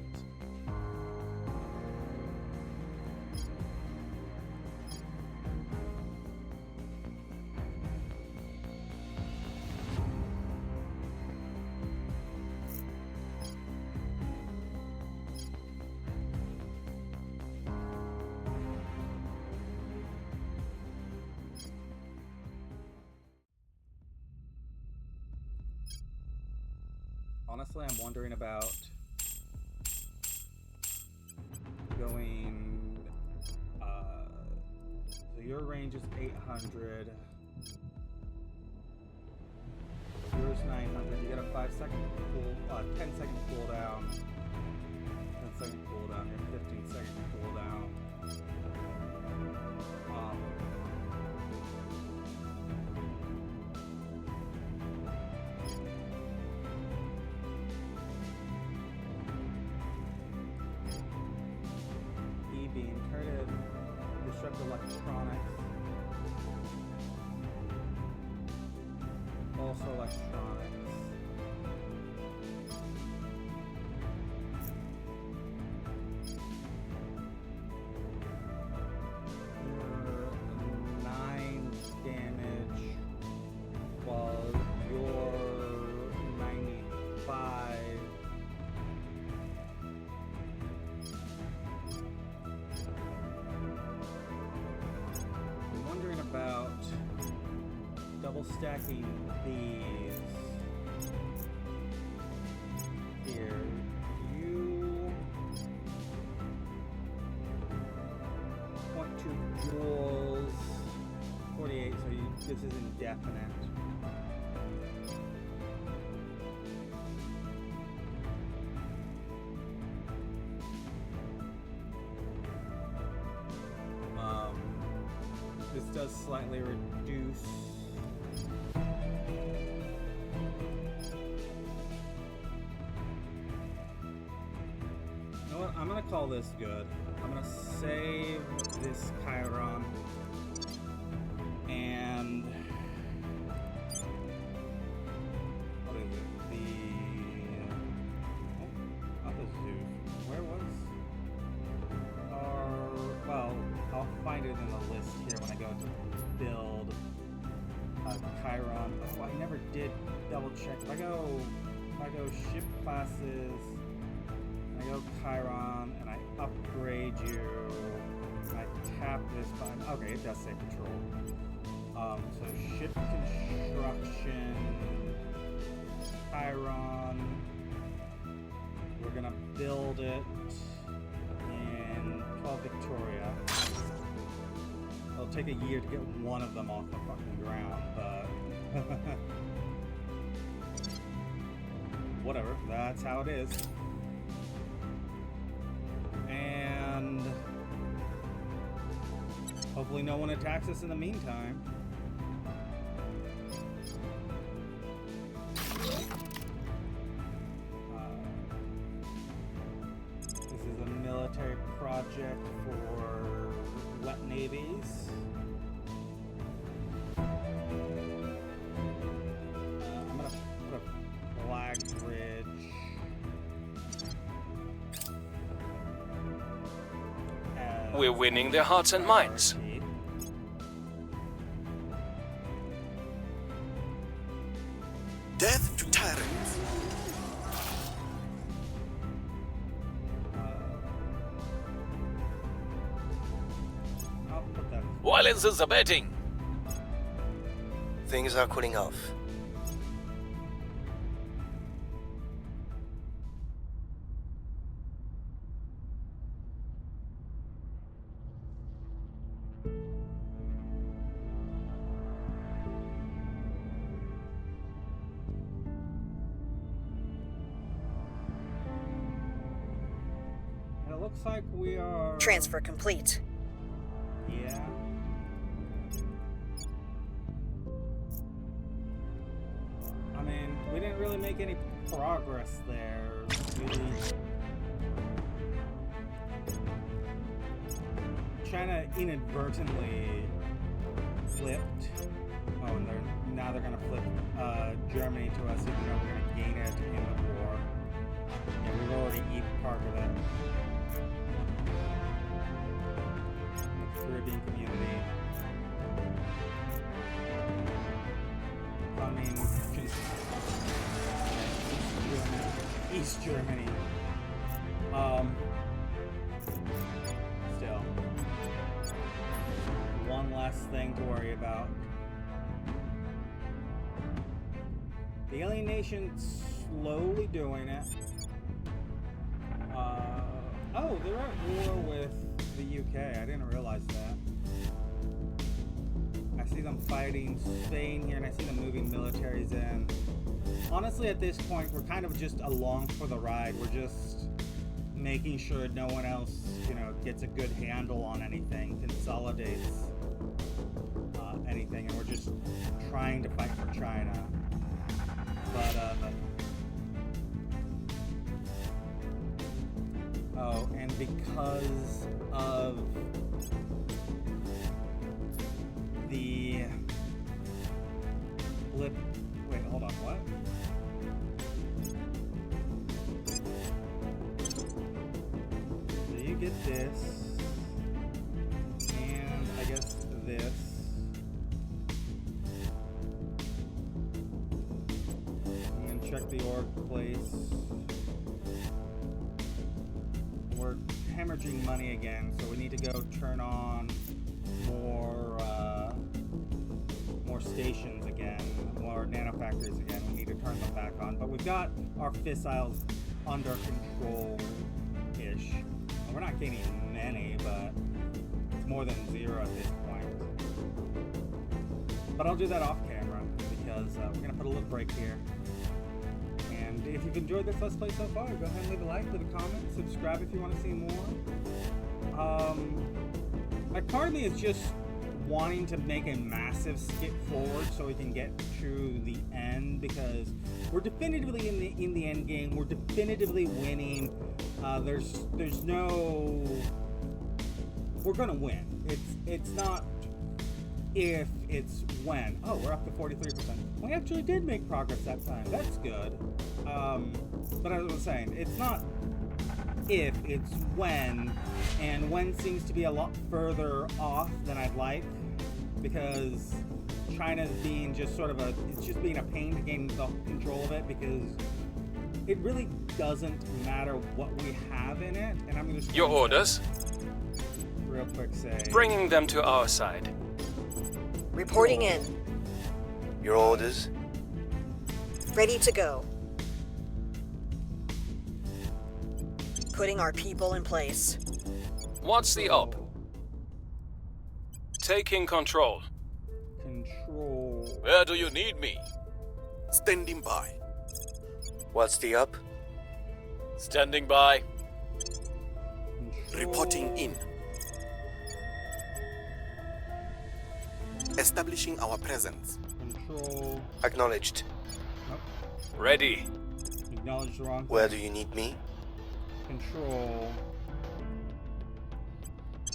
Speaker 1: Honestly, I'm wondering about going, so your range is 800, yours 900, you get a 5-second cool, 10-second cooldown, 10-second cooldown, your 15-second cooldown. Being turret, disrupt electronics, also electronics. You're 9 damage, while you're 95. About double stacking these here. You want 2 joules, 48, so this is indefinite. This does slightly reduce. You know what? I'm gonna call this good. I'm gonna save this Chiron and what is it? Not the Zeus. Where was our I'll find it in the list here when I go to build Chiron. Oh, I never did double check. If I go ship classes, and I go Chiron, and I upgrade you, and I tap this button. Okay, it does say patrol. So ship construction, Chiron. We're gonna build it in 12 Victoria. It'll take a year to get one of them off the fucking ground, but whatever, that's how it is. And hopefully no one attacks us in the meantime. This is a military project for wet navies. I'm gonna put a flag bridge
Speaker 4: We're winning their hearts and minds.
Speaker 1: priority.
Speaker 3: Death to tyrants.
Speaker 1: I'll put that.
Speaker 4: Violence is abating.
Speaker 5: Things are cooling off.
Speaker 1: And it looks like we are.
Speaker 2: Transfer complete.
Speaker 1: Yeah. I mean, we didn't really make any progress there. China inadvertently flipped. Oh, and now they're gonna flip Germany to us, even though we're gonna gain it in the war. Yeah, we've already eaten part of it. The Caribbean community. Coming East Germany. Still. One less thing to worry about. The alien nation's slowly doing it. Oh, they're at war with the UK. I didn't realize that. I see them fighting Spain here, and I see them moving militaries in. Honestly, at this point, we're kind of just along for the ride. We're just making sure no one else, gets a good handle on anything, consolidates anything, and we're just trying to fight for China. But, oh, and because of the blip. Wait, hold on, what? So you get this, and I guess this. And check the org place. We're hemorrhaging money again, so we need to go turn on more stations again, more nanofactories again. We need to turn them back on, but we've got our fissiles under control-ish. We're not gaining many, but it's more than zero at this point. But I'll do that off camera because we're gonna put a little break here. And if you've enjoyed this Let's Play so far, go ahead and leave a like, leave a comment, subscribe if you want to see more. Like, part of me is just wanting to make a massive skip forward so we can get to the end, because we're definitively in the end game. We're definitively winning. There's no. We're gonna win. It's not if, it's when. Oh, we're up to 43%. We actually did make progress that time. That's good. But as I was saying, it's not if, it's when. And when seems to be a lot further off than I'd like, because China's being just sort of it's just being a pain to gain the control of it, because it really doesn't matter what we have in it. And I'm just
Speaker 4: Your orders?
Speaker 1: real quick say
Speaker 4: Bringing them to our side.
Speaker 2: Reporting in.
Speaker 5: Your orders?
Speaker 2: Ready to go. Putting our people in place.
Speaker 4: What's the up? Taking control.
Speaker 1: control.
Speaker 6: Where do you need me?
Speaker 3: Standing by.
Speaker 5: What's the up?
Speaker 6: Standing by.
Speaker 3: Reporting in. Establishing our presence.
Speaker 1: Control.
Speaker 5: Acknowledged.
Speaker 1: Nope.
Speaker 4: Ready.
Speaker 1: Acknowledge the wrong.
Speaker 5: Where do you need me?
Speaker 1: Control.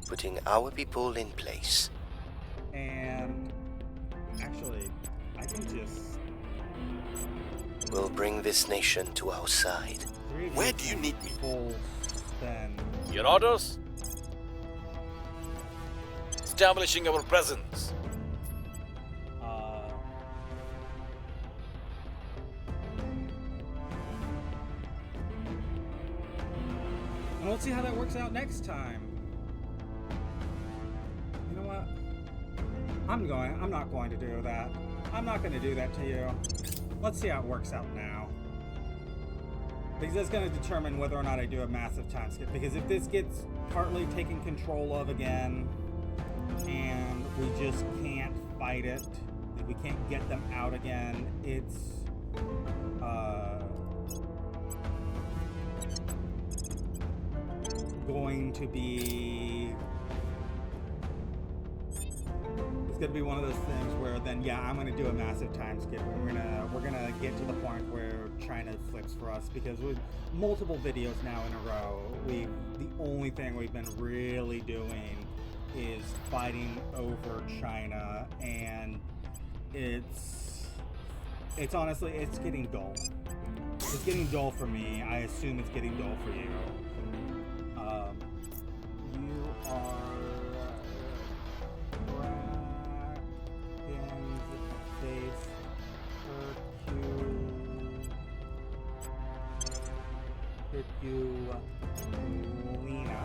Speaker 5: Putting our people in place.
Speaker 1: And actually, I can just.
Speaker 5: We'll bring this nation to our side.
Speaker 3: Where do you need me?
Speaker 1: Full spend.
Speaker 6: Your orders? Establishing our presence.
Speaker 1: And we'll see how that works out next time. You know what? I'm not going to do that. I'm not going to do that to you. Let's see how it works out now. Because that's going to determine whether or not I do a massive time skip. Because if this gets partly taken control of again, and we just can't fight it, if we can't get them out again, it's going to be one of those things where then I'm gonna do a massive time skip. We're gonna get to the point where China flips for us, because with multiple videos now in a row, the only thing we've been really doing is fighting over China, and it's honestly, it's getting dull. It's getting dull for me. I assume it's getting dull for you. You are Base Herculina.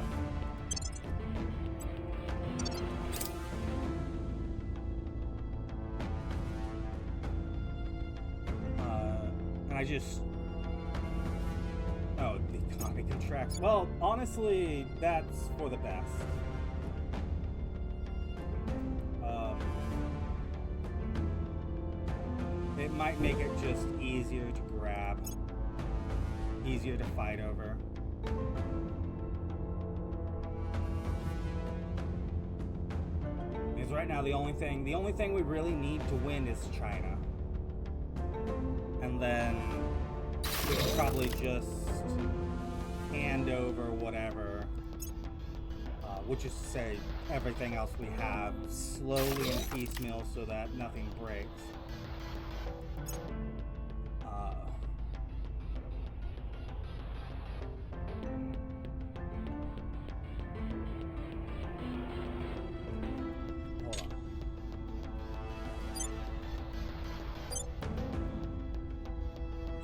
Speaker 1: And I just... Oh, the economy contracts. Well, honestly, that's for the best. It might make it just easier to grab, easier to fight over. Because right now the only thing we really need to win is China. And then we can probably just hand over whatever, which is to say everything else we have slowly and piecemeal so that nothing breaks. Hold on.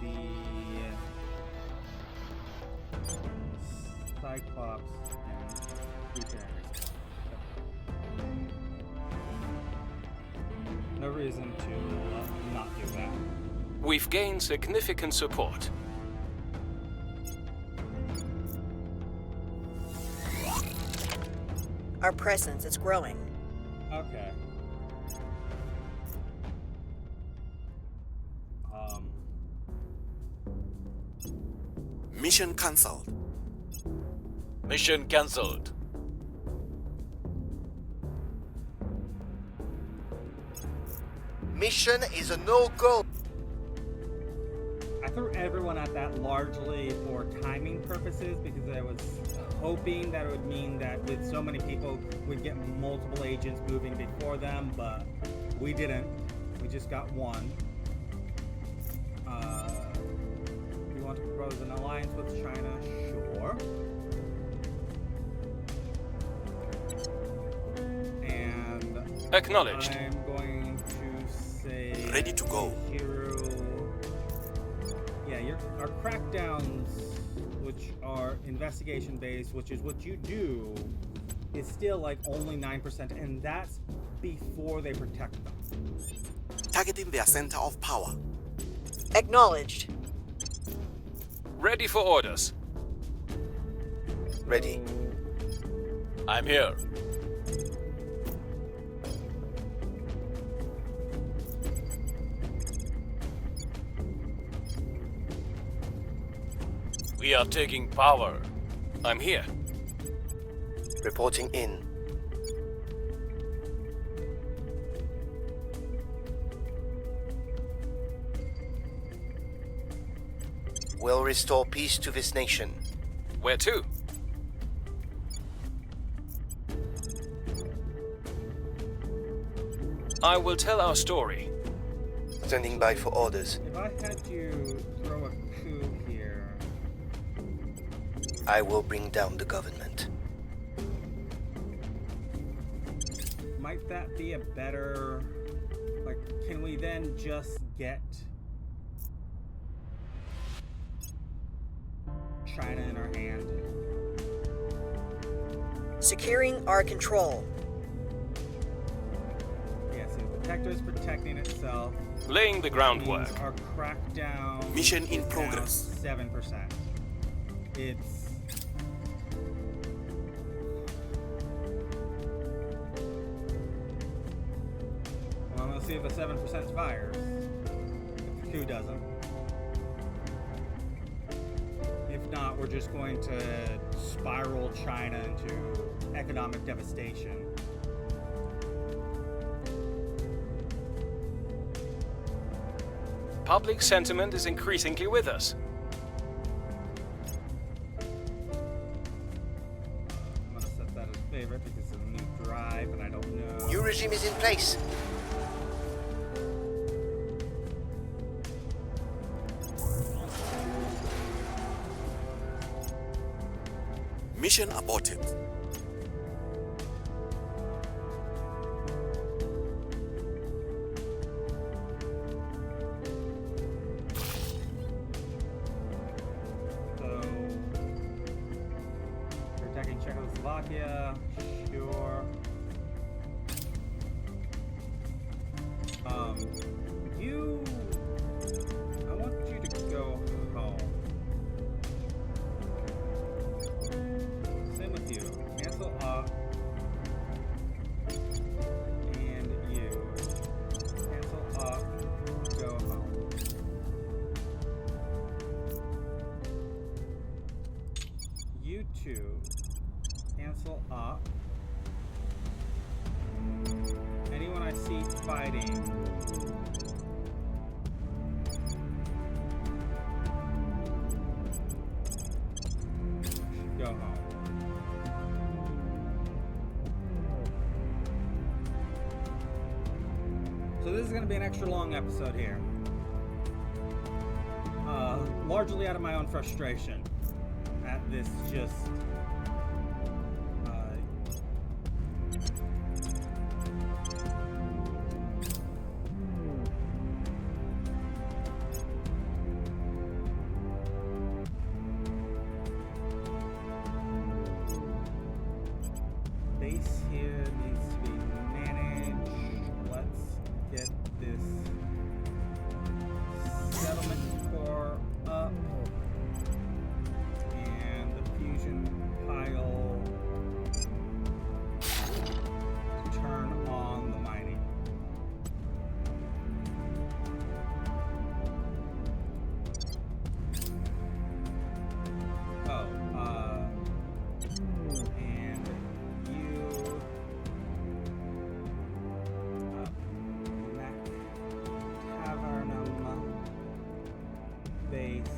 Speaker 1: The Cyclops and Repairers. No reason to not do that.
Speaker 4: We've gained significant support.
Speaker 2: Our presence is growing.
Speaker 1: Okay.
Speaker 3: Mission cancelled.
Speaker 6: Mission cancelled.
Speaker 5: Mission is a no-go.
Speaker 1: I threw everyone at that largely for timing purposes, because I was hoping that it would mean that with so many people we'd get multiple agents moving before them, but we didn't. We just got one. You want to propose an alliance with China? Sure.
Speaker 4: Acknowledged.
Speaker 1: I'm going to say
Speaker 3: Ready to go.
Speaker 1: Hero. Yeah, our crackdowns, which are investigation based, which is what you do, is still like only 9%, and that's before they protect them.
Speaker 3: Targeting their center of power.
Speaker 2: Acknowledged.
Speaker 4: Ready for orders.
Speaker 5: Ready.
Speaker 6: I'm here. We are taking power.
Speaker 4: I'm here.
Speaker 5: Reporting in. Will restore peace to this nation.
Speaker 4: Where to? I will tell our story.
Speaker 5: Standing by for orders.
Speaker 1: If I had to throw a coup here,
Speaker 5: I will bring down the government.
Speaker 1: might that be a better... Like, can we then just get China in our hand?
Speaker 2: Securing our control.
Speaker 1: Yeah, so the protector is protecting itself.
Speaker 4: Laying the groundwork.
Speaker 1: Means our crackdown
Speaker 3: Mission in
Speaker 1: is
Speaker 3: progress.
Speaker 1: down 7%. It's... Well, I'm gonna see if the 7% fires. If the coup doesn't. If not, we're just going to spiral China into economic devastation.
Speaker 4: Public sentiment is increasingly with us.
Speaker 1: I'm gonna set that as favorite because it's a new drive and I don't know.
Speaker 5: New regime is in place.
Speaker 3: Mission aborted.
Speaker 1: So, we're attacking Czechoslovakia. Sure. I want you to go home. Same with you. Cancel up. And you. Cancel up. Go home. You two. Cancel up. Anyone I see fighting. Go home. So this is going to be an extra long episode here. Largely out of my own frustration at this just... base here needs to be managed. Let's get this settlement core up and the fusion pile to turn on the mining. Oh, and you Tavernum base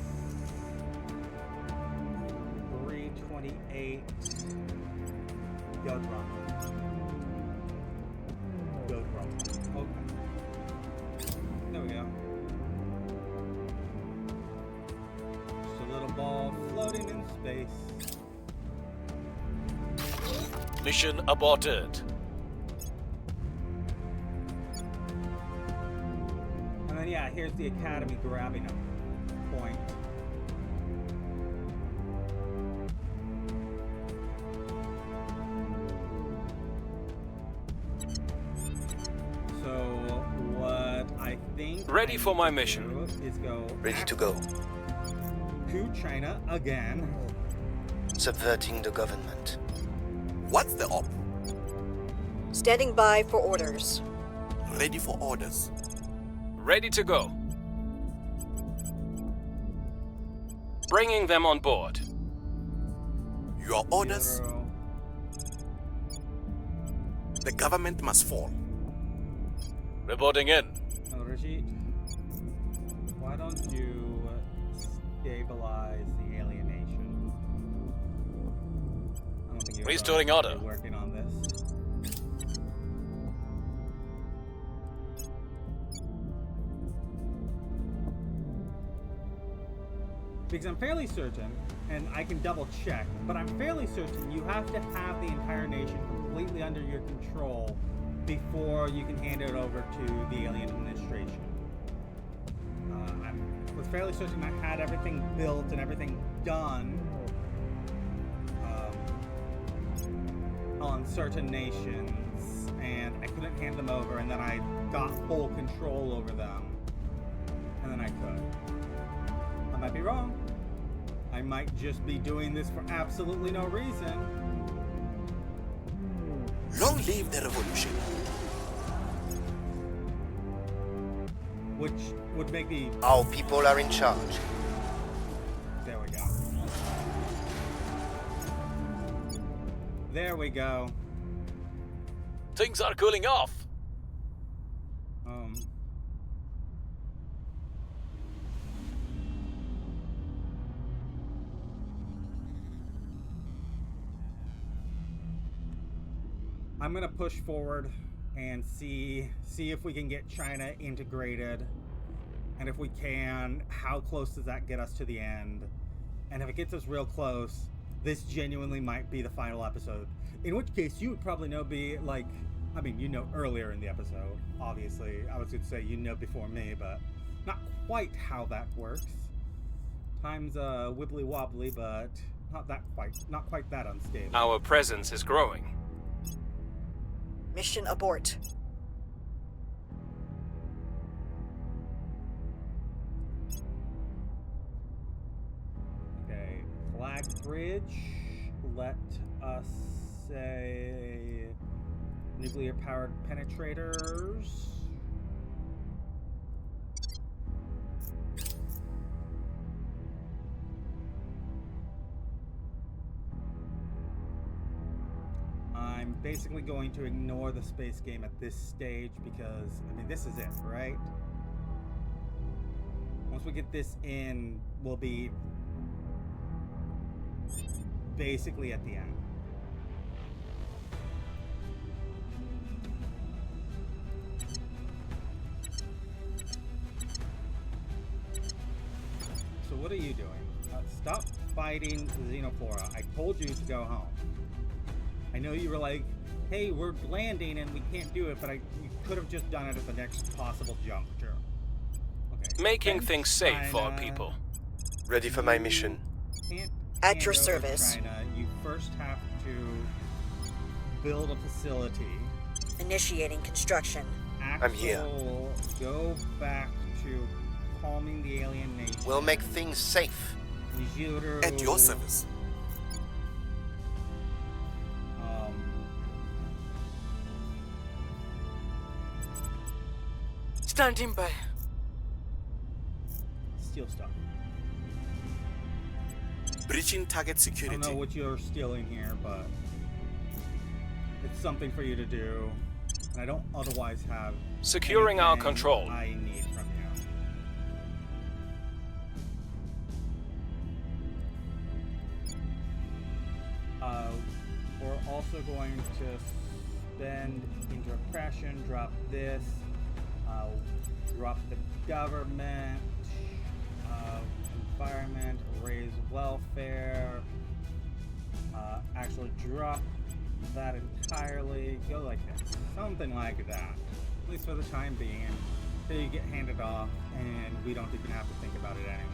Speaker 1: 328 Yodrum. Okay. There we go. Just a little ball floating in space.
Speaker 6: Mission aborted.
Speaker 1: here's the Academy grabbing him. Point. So what I think
Speaker 4: Ready
Speaker 1: I
Speaker 4: for
Speaker 1: need
Speaker 4: my
Speaker 1: to
Speaker 4: mission.
Speaker 1: do is go
Speaker 5: Ready to go.
Speaker 1: to China again.
Speaker 5: Subverting the government.
Speaker 3: What's the op?
Speaker 2: Standing by for orders.
Speaker 3: Ready for orders.
Speaker 4: Ready to go. Bringing them on board.
Speaker 3: Your orders?
Speaker 1: Zero.
Speaker 3: The government must fall.
Speaker 6: Reporting in.
Speaker 1: Rajit, why don't you stabilize the alien nation? I don't think you're
Speaker 6: Restoring order.
Speaker 1: working on this. Because I'm fairly certain, and I can double check, but I'm fairly certain you have to have the entire nation completely under your control before you can hand it over to the alien administration. I was fairly certain I had everything built and everything done on certain nations, and I couldn't hand them over, and then I got full control over them, and then I could. I might be wrong. I might just be doing this for absolutely no reason.
Speaker 3: Long live the revolution.
Speaker 1: Which would make me...
Speaker 5: Our people are in charge.
Speaker 1: There we go. There we go.
Speaker 6: Things are cooling off.
Speaker 1: I'm gonna push forward and see if we can get China integrated, and if we can, how close does that get us to the end? And if it gets us real close, this genuinely might be the final episode. In which case, you would probably know, be like, I mean, you know earlier in the episode, obviously. I was gonna say you know before me, but not quite how that works. Time's wibbly wobbly, but not quite that unstable.
Speaker 4: Our presence is growing.
Speaker 2: Mission abort.
Speaker 1: Okay, flag bridge. Let us say nuclear powered penetrators. I'm basically going to ignore the space game at this stage because, I mean, this is it, right? Once we get this in, we'll be basically at the end. So what are you doing? Stop fighting the Xenoflora. I told you to go home. I know you were like, hey, we're landing and we can't do it, but you could have just done it at the next possible juncture. Okay.
Speaker 4: Making
Speaker 1: Defend
Speaker 4: things safe for our
Speaker 1: China.
Speaker 4: people.
Speaker 5: Ready for my mission.
Speaker 1: Can't
Speaker 2: At
Speaker 1: hand
Speaker 2: your
Speaker 1: over
Speaker 2: service.
Speaker 1: China. You first have to build a facility.
Speaker 2: Initiating construction.
Speaker 5: I'm here.
Speaker 1: Axel, go back to calming the alien nation.
Speaker 5: We'll make things safe.
Speaker 1: Nijiro,
Speaker 3: At your service.
Speaker 2: Standing by.
Speaker 1: steal stuff.
Speaker 3: Breaching target
Speaker 1: I
Speaker 3: security.
Speaker 1: don't know what you're stealing here, but it's something for you to do. And I don't otherwise have
Speaker 4: Securing our
Speaker 1: anything
Speaker 4: control.
Speaker 1: I need from you. We're also going to spend into oppression, drop this, drop the government, environment, raise welfare, actually drop that entirely, go like this, something like that, at least for the time being. So you get handed off, and we don't even have to think about it anymore.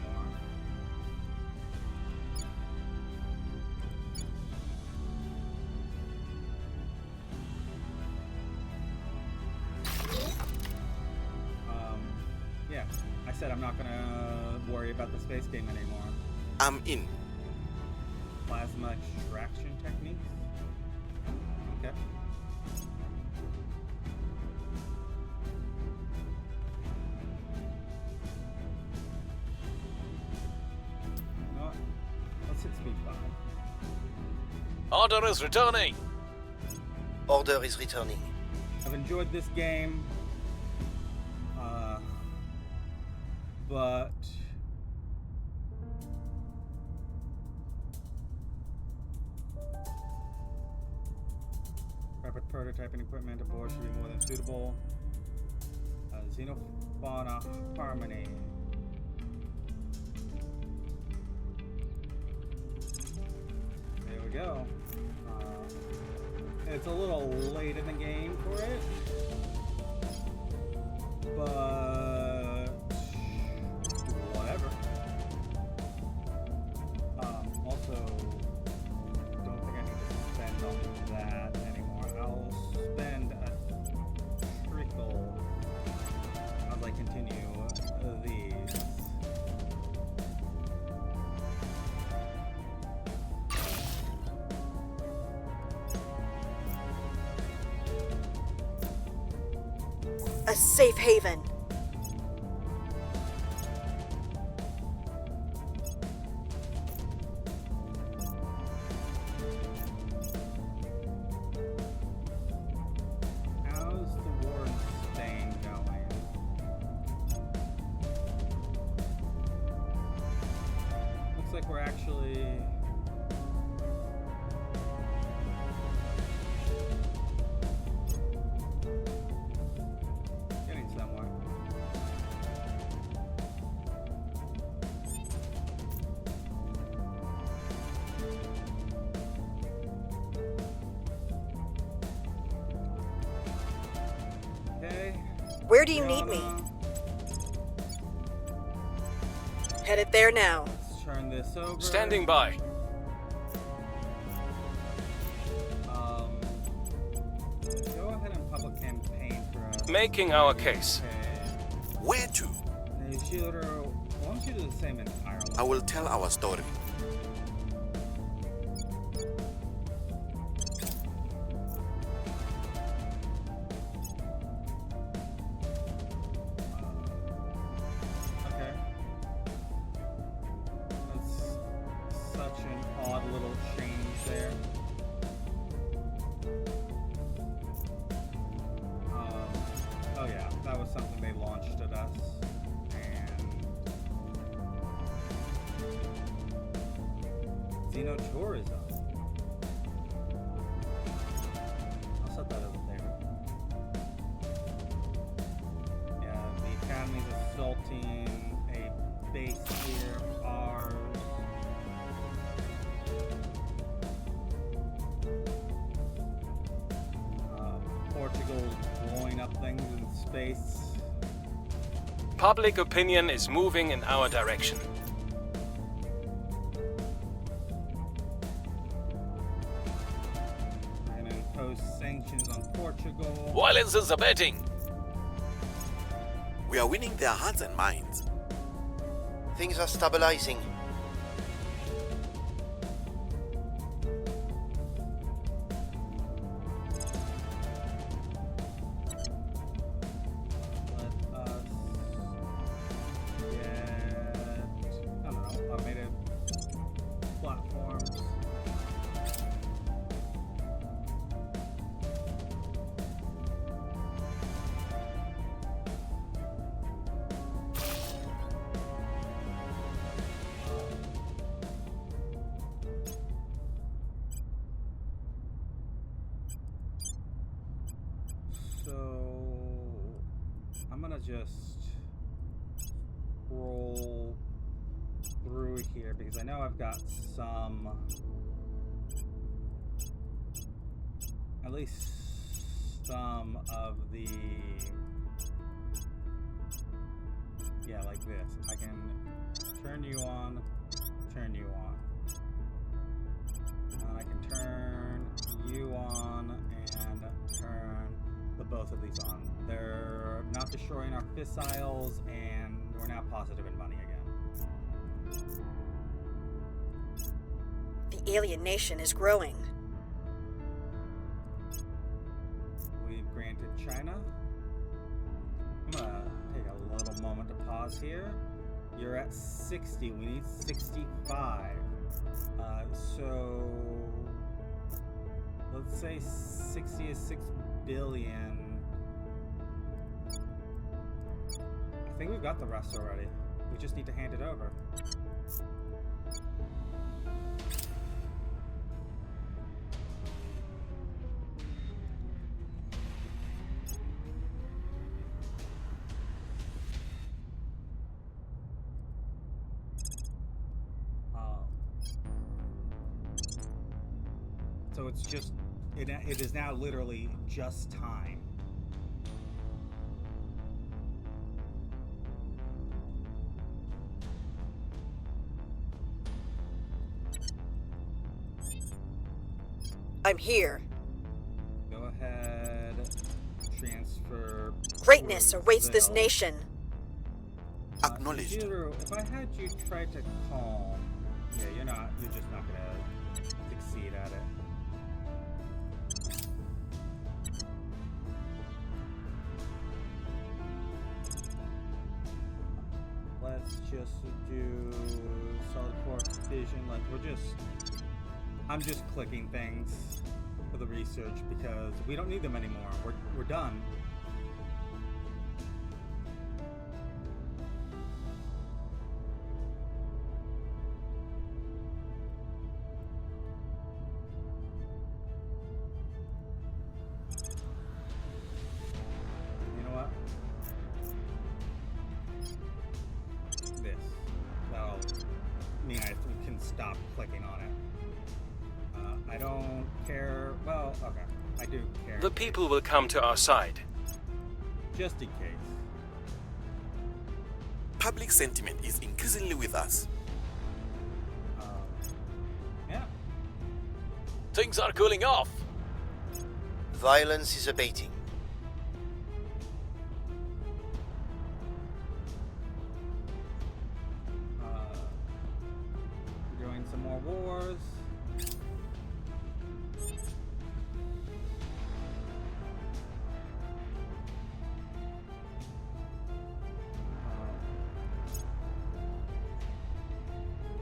Speaker 1: Yeah, I said I'm not gonna worry about the space game anymore.
Speaker 3: I'm in.
Speaker 1: Plasma extraction techniques? Okay. You know what? Let's hit speed 5.
Speaker 6: Order is returning.
Speaker 5: Order is returning.
Speaker 1: I've enjoyed this game, but rapid prototyping equipment aboard should be more than suitable. Xenofauna harmony. There we go. It's a little late in the game for it, but whatever. Also, don't think I need to spend on that anymore. I'll spend a trickle as I continue these.
Speaker 2: A safe haven.
Speaker 1: How's the war in Spain going? Looks like we're actually getting somewhere. Okay.
Speaker 2: Where do you need me?
Speaker 1: Yana,
Speaker 2: Headed there now.
Speaker 1: let's turn this over.
Speaker 4: Standing by.
Speaker 1: Go ahead and public campaign for us.
Speaker 4: Making our case.
Speaker 1: Okay.
Speaker 3: Where to?
Speaker 1: Nejiro, why don't you do the same in Ireland?
Speaker 3: I will tell our story.
Speaker 1: Okay. That's such an odd little change there. Oh yeah, that was something they launched at us, and Xenotourism. I'll set that over there. Yeah, the Academy's assaulting a base here of ours. Portugal's blowing up things in space.
Speaker 4: Public opinion is moving in our direction.
Speaker 1: We're gonna impose sanctions on Portugal.
Speaker 6: Violence is abating.
Speaker 3: We are winning their hearts and minds.
Speaker 5: Things are stabilizing.
Speaker 1: Let us get, I don't know, automated platforms. So I'm gonna just roll through here because I know I've got some, at least some of the yeah, like this. I can turn you on, turn you on. And I can turn you on and turn the both of these on. They're not destroying our fissiles, and we're now positive in money again.
Speaker 2: The alien nation is growing.
Speaker 1: We've granted China. I'm gonna take a little moment to pause here. You're at 60. We need 65. So let's say 60 is 6 billion. I think we've got the rest already. We just need to hand it over. So it's just, it is now literally just time.
Speaker 2: I'm here.
Speaker 1: Go ahead, transfer.
Speaker 2: Greatness awaits this
Speaker 1: Brazil.
Speaker 2: nation.
Speaker 3: Acknowledged.
Speaker 1: Zero, if I had you try to calm, yeah, you're just not gonna succeed at it. Let's just do solid core fission. Like I'm just clicking things for the research because we don't need them anymore. We're done. You know what? This. That'll mean I can stop clicking on it. I don't care. Well, okay. I do care.
Speaker 4: The people will come to our side.
Speaker 1: Just in case.
Speaker 3: Public sentiment is increasingly with us.
Speaker 1: Yeah.
Speaker 6: Things are cooling off.
Speaker 5: Violence is abating.
Speaker 1: Doing some more wars.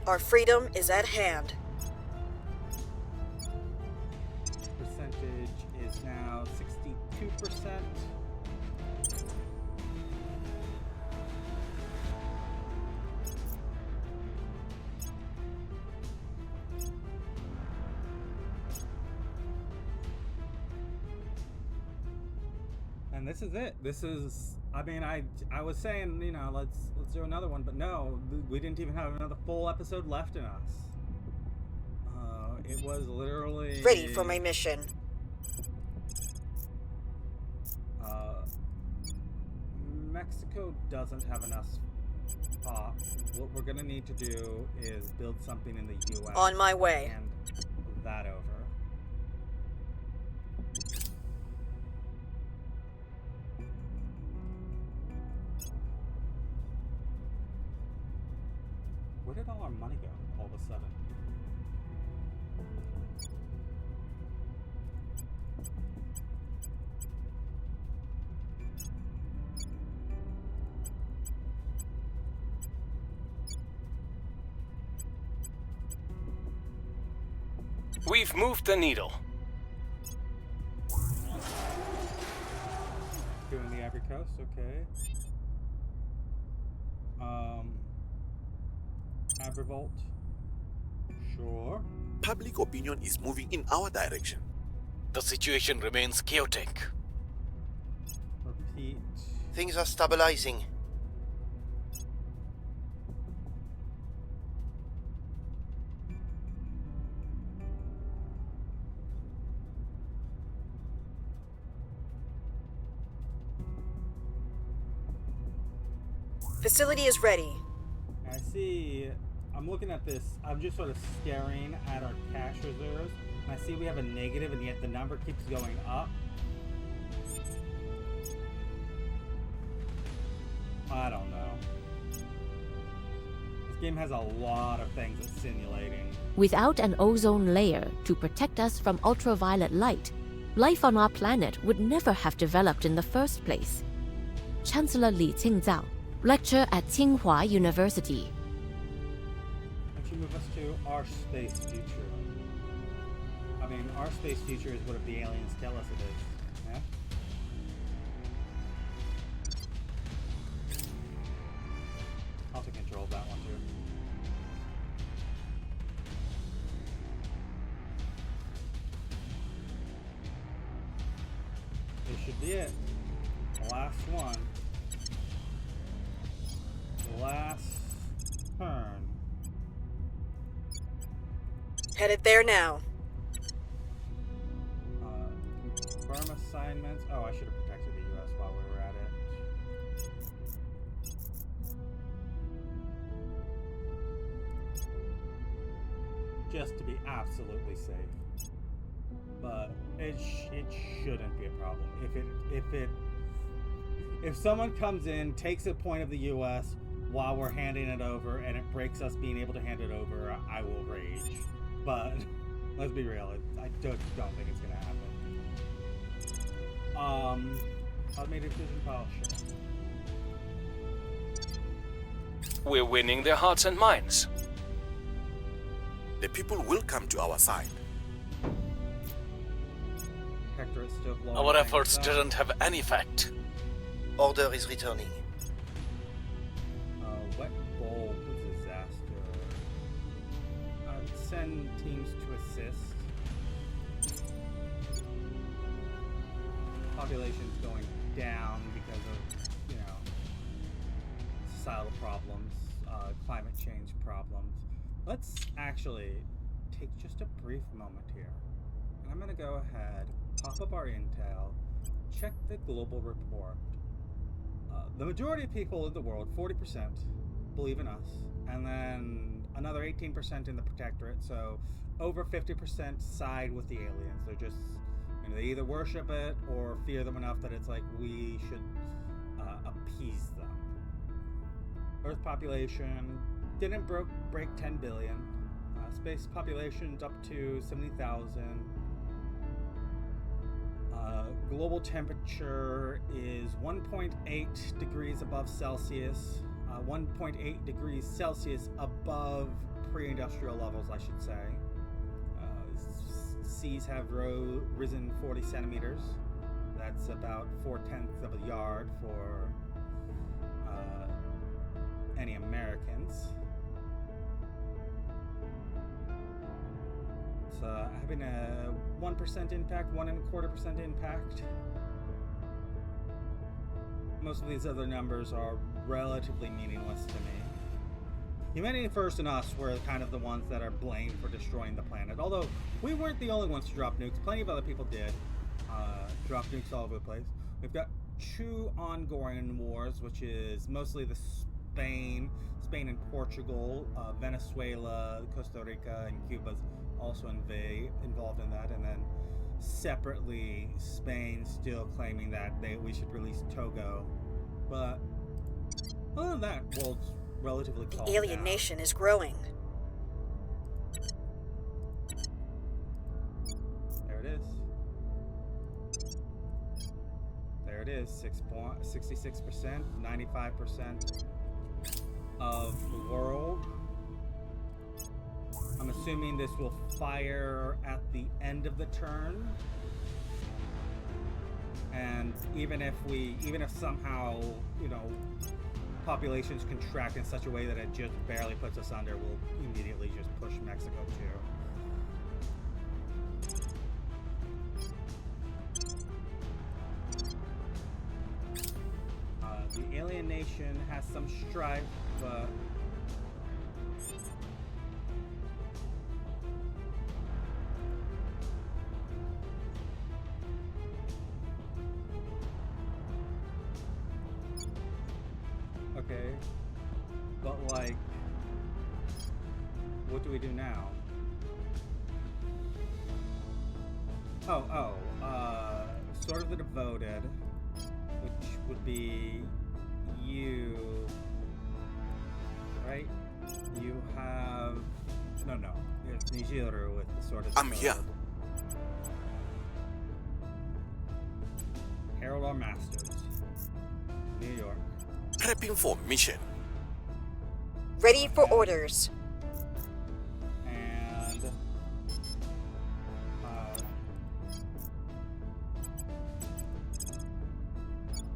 Speaker 2: Our freedom is at hand.
Speaker 1: Percentage is now 62%. And this is it. This is, I mean, I was saying, let's do another one, but no, we didn't even have another full episode left in us. It was literally
Speaker 2: Ready for my mission.
Speaker 1: Mexico doesn't have enough pop. What we're gonna need to do is build something in the U.S.
Speaker 2: On my way.
Speaker 1: And that over. Where did all our money go all of a sudden?
Speaker 4: We've moved the needle.
Speaker 1: Doing the Ivory Coast, okay. Abervolt. Sure.
Speaker 3: Public opinion is moving in our direction.
Speaker 6: The situation remains chaotic.
Speaker 1: Repeat.
Speaker 5: Things are stabilizing.
Speaker 2: Facility is ready.
Speaker 1: I see. I'm looking at this. I'm just sort of staring at our cash reserves. And I see we have a negative, and yet the number keeps going up. I don't know. This game has a lot of things it's simulating.
Speaker 7: Without an ozone layer to protect us from ultraviolet light, life on our planet would never have developed in the first place. Chancellor Li Qingzao, lecturer at Tsinghua University.
Speaker 1: Why don't you move us to our space future? I mean, our space future is what the aliens tell us it is. Yeah? I'll take control of that one too. This should be it. The last one. The last turn.
Speaker 2: Headed there now.
Speaker 1: Confirm assignments. Oh, I should have protected the U.S. while we were at it. Just to be absolutely safe. But it shouldn't be a problem. If someone comes in, takes a point of the U.S. while we're handing it over, and it breaks us being able to hand it over, I will rage. But let's be real, I don't think it's gonna happen. Automated vision file, sure.
Speaker 4: We're winning their hearts and minds.
Speaker 3: The people will come to our side.
Speaker 1: Hector is still blowing
Speaker 6: Our
Speaker 1: things
Speaker 6: efforts
Speaker 1: up.
Speaker 6: didn't have any effect.
Speaker 5: Order is returning.
Speaker 1: Wet bulb disaster. Send teams to assist. Population's going down because of, societal problems, climate change problems. Let's actually take just a brief moment here. And I'm going to go ahead, pop up our intel, check the global report. The majority of people in the world, 40%, believe in us, and then another 18% in the Protectorate, so over 50% side with the aliens. They're just, they either worship it or fear them enough that it's like we should appease them. Earth population didn't break 10 billion. Space population's up to 70,000. Global temperature is 1.8 degrees above Celsius, 1.8 degrees Celsius above pre-industrial levels, I should say. Seas have risen 40 centimeters. That's about 4/10 of a yard for any Americans. It's having a 1% impact, 1.25% impact. Most of these other numbers are relatively meaningless to me. Humanity First and us were kind of the ones that are blamed for destroying the planet. Although we weren't the only ones to drop nukes. Plenty of other people did drop nukes all over the place. We've got 2 ongoing wars, which is mostly the Spain and Portugal, Venezuela, Costa Rica, and Cuba's also involved in that. And then separately, Spain still claiming that we should release Togo. But other than that, world's relatively calm
Speaker 2: The alien
Speaker 1: down.
Speaker 2: nation is growing.
Speaker 1: There it is. There it is. 66%, 95% of the world. I'm assuming this will fire at the end of the turn. And even if somehow, populations contract in such a way that it just barely puts us under, we'll immediately just push Mexico too. The alien nation has some strife, but Okay. But like, what do we do now? Sort of the devoted, which would be you, right? You have no. It's Nijiru with the sort of.
Speaker 3: I'm here.
Speaker 1: Herald our masters. New York.
Speaker 3: Prepping for mission.
Speaker 2: Ready for orders.
Speaker 1: And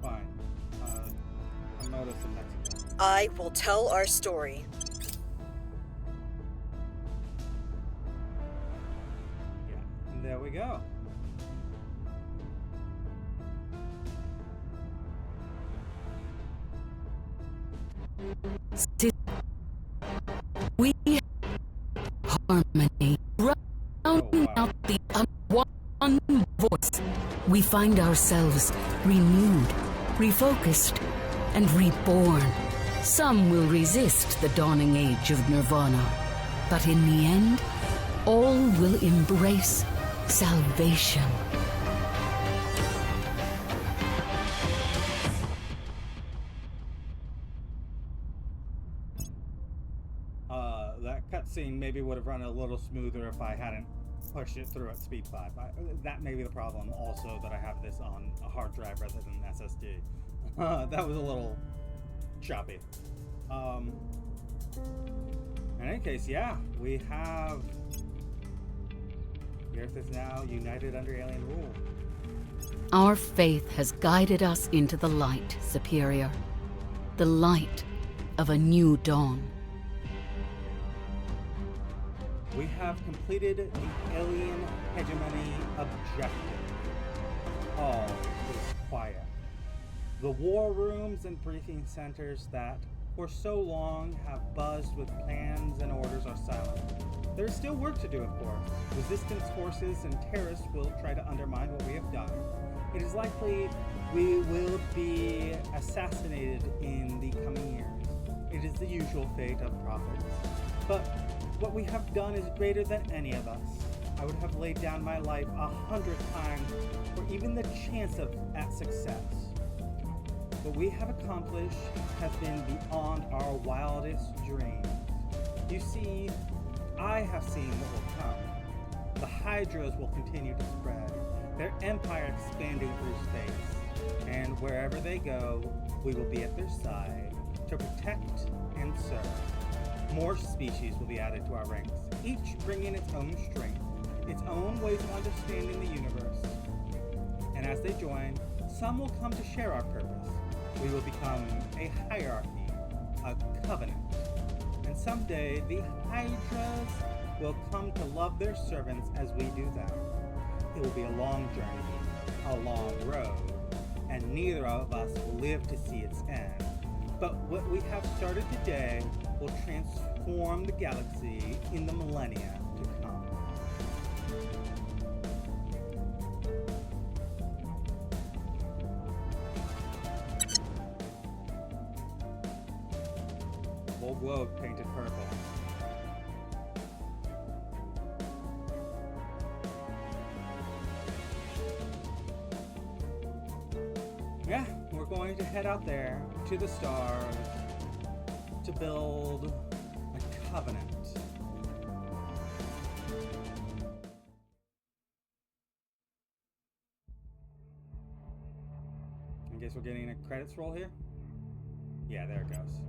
Speaker 1: fine. I'm noticing Mexico.
Speaker 2: I will tell our story.
Speaker 1: Yeah, and there we go.
Speaker 8: We harmony, rounding out the one voice. We find ourselves renewed, refocused, and reborn. Some will resist the dawning age of Nirvana, but in the end, all will embrace salvation.
Speaker 1: That cutscene maybe would have run a little smoother if I hadn't pushed it through at speed 5. That may be the problem also, that I have this on a hard drive rather than an SSD. That was a little choppy. In any case, yeah, we have... The Earth is now united under alien rule.
Speaker 8: Our faith has guided us into the light, Superior. The light of a new dawn.
Speaker 1: We have completed the alien hegemony objective. All is quiet. The war rooms and briefing centers that, for so long, have buzzed with plans and orders are silent. There is still work to do, of course. Resistance forces and terrorists will try to undermine what we have done. It is likely we will be assassinated in the coming years. It is the usual fate of prophets. But what we have done is greater than any of us. I would have laid down my life 100 times for even the chance at success. What we have accomplished has been beyond our wildest dreams. You see, I have seen what will come. The Hydras will continue to spread, their empire expanding through space, and wherever they go, we will be at their side to protect and serve. More species will be added to our ranks, each bringing its own strength, its own ways of understanding the universe. And as they join, some will come to share our purpose. We will become a hierarchy, a covenant. And someday, the Hydras will come to love their servants as we do them. It will be a long journey, a long road, and neither of us will live to see its end. But what we have started today will transform the galaxy in the millennia to come. Whole globe painted purple. Yeah, we're going to head out there to the stars to build a covenant. I guess we're getting a credits roll here. Yeah, there it goes.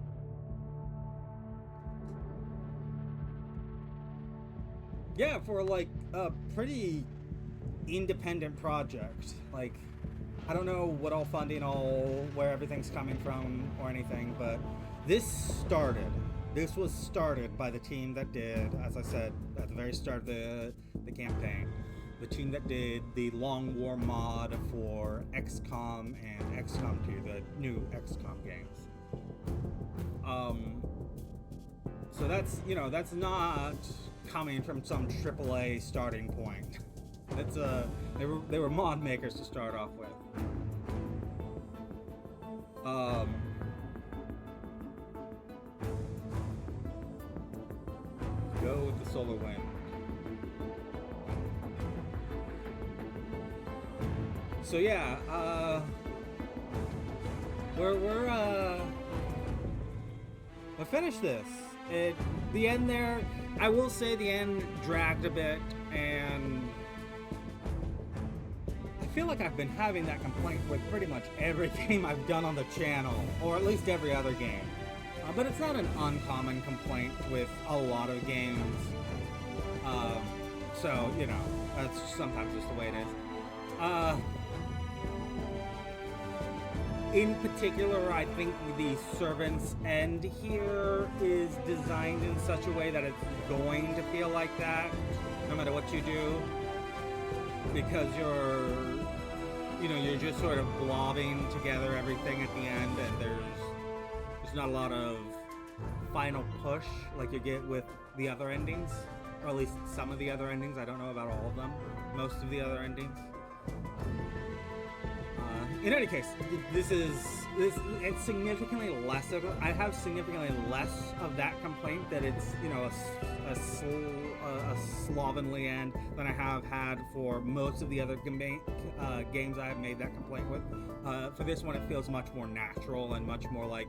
Speaker 1: Yeah, for like a pretty independent project. Like, I don't know what all funding, where everything's coming from or anything, but this was started by the team that did, as I said at the very start of the campaign, the team that did the Long War mod for XCOM and XCOM 2, the new XCOM games. So that's, that's not coming from some AAA starting point. That's they were mod makers to start off with. go with the solar wind. So yeah, we'll finish this. The end there, I will say the end dragged a bit, and I feel like I've been having that complaint with pretty much every game I've done on the channel, or at least every other game. But it's not an uncommon complaint with a lot of games. So, you know, that's sometimes just the way it is. In particular, I think the Servant's End here is designed in such a way that it's going to feel like that, no matter what you do. Because you're just sort of blobbing together everything at the end, and there's not a lot of final push like you get with the other endings, or at least some of the other endings. I don't know about all of them. Most of the other endings. In any case, it's significantly less of it. I have significantly less of that complaint that it's, you know, a slovenly end than I have had for most of the other games I have made that complaint with. For this one, it feels much more natural and much more like,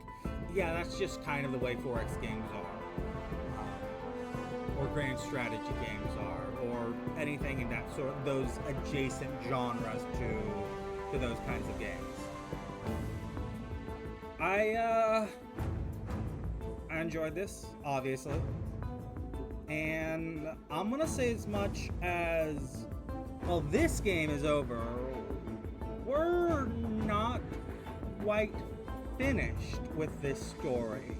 Speaker 1: yeah, that's just kind of the way 4X games are, or grand strategy games are, or anything in that sort, those adjacent genres to those kinds of games. I enjoyed this, obviously, and I'm gonna say as much as, well, this game is over. We're not quite finished with this story.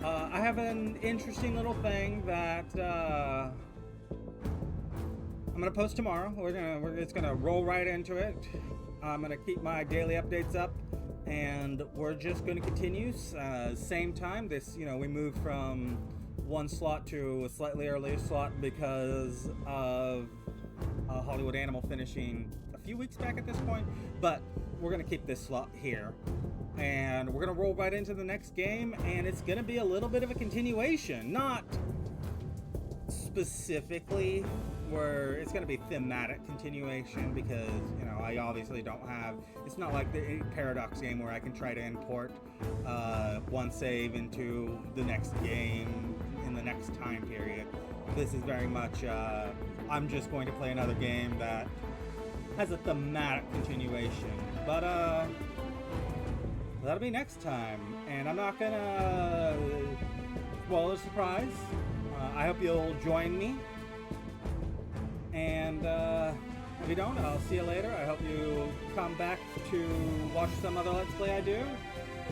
Speaker 1: I have an interesting little thing that I'm gonna post tomorrow. It's gonna roll right into it. I'm gonna keep my daily updates up, and we're just gonna continue. Same time. This, you know, we moved from one slot to a slightly earlier slot because of Hollywood Animal finishing a few weeks back at this point. But we're gonna keep this slot here, and we're gonna roll right into the next game, and it's gonna be a little bit of a continuation, not specifically where it's going to be thematic continuation, because, you know, I obviously don't have, it's not like the Paradox game where I can try to import one save into the next game in the next time period. This is very much, I'm just going to play another game that has a thematic continuation, but that'll be next time, and I'm not gonna spoil the surprise. I hope you'll join me. And if you don't, I'll see you later. I hope you come back to watch some other Let's Play I do.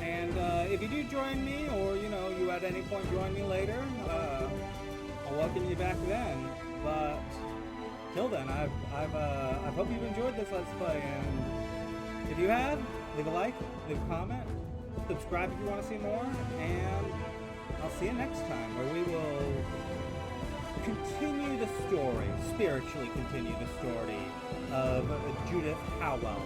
Speaker 1: And if you do join me, or, you know, you at any point join me later, I'll welcome you back then. But till then, I hope you've enjoyed this Let's Play. And if you have, leave a like, leave a comment, subscribe if you want to see more, and I'll see you next time, where we will continue the story, spiritually continue the story of Judith Howell.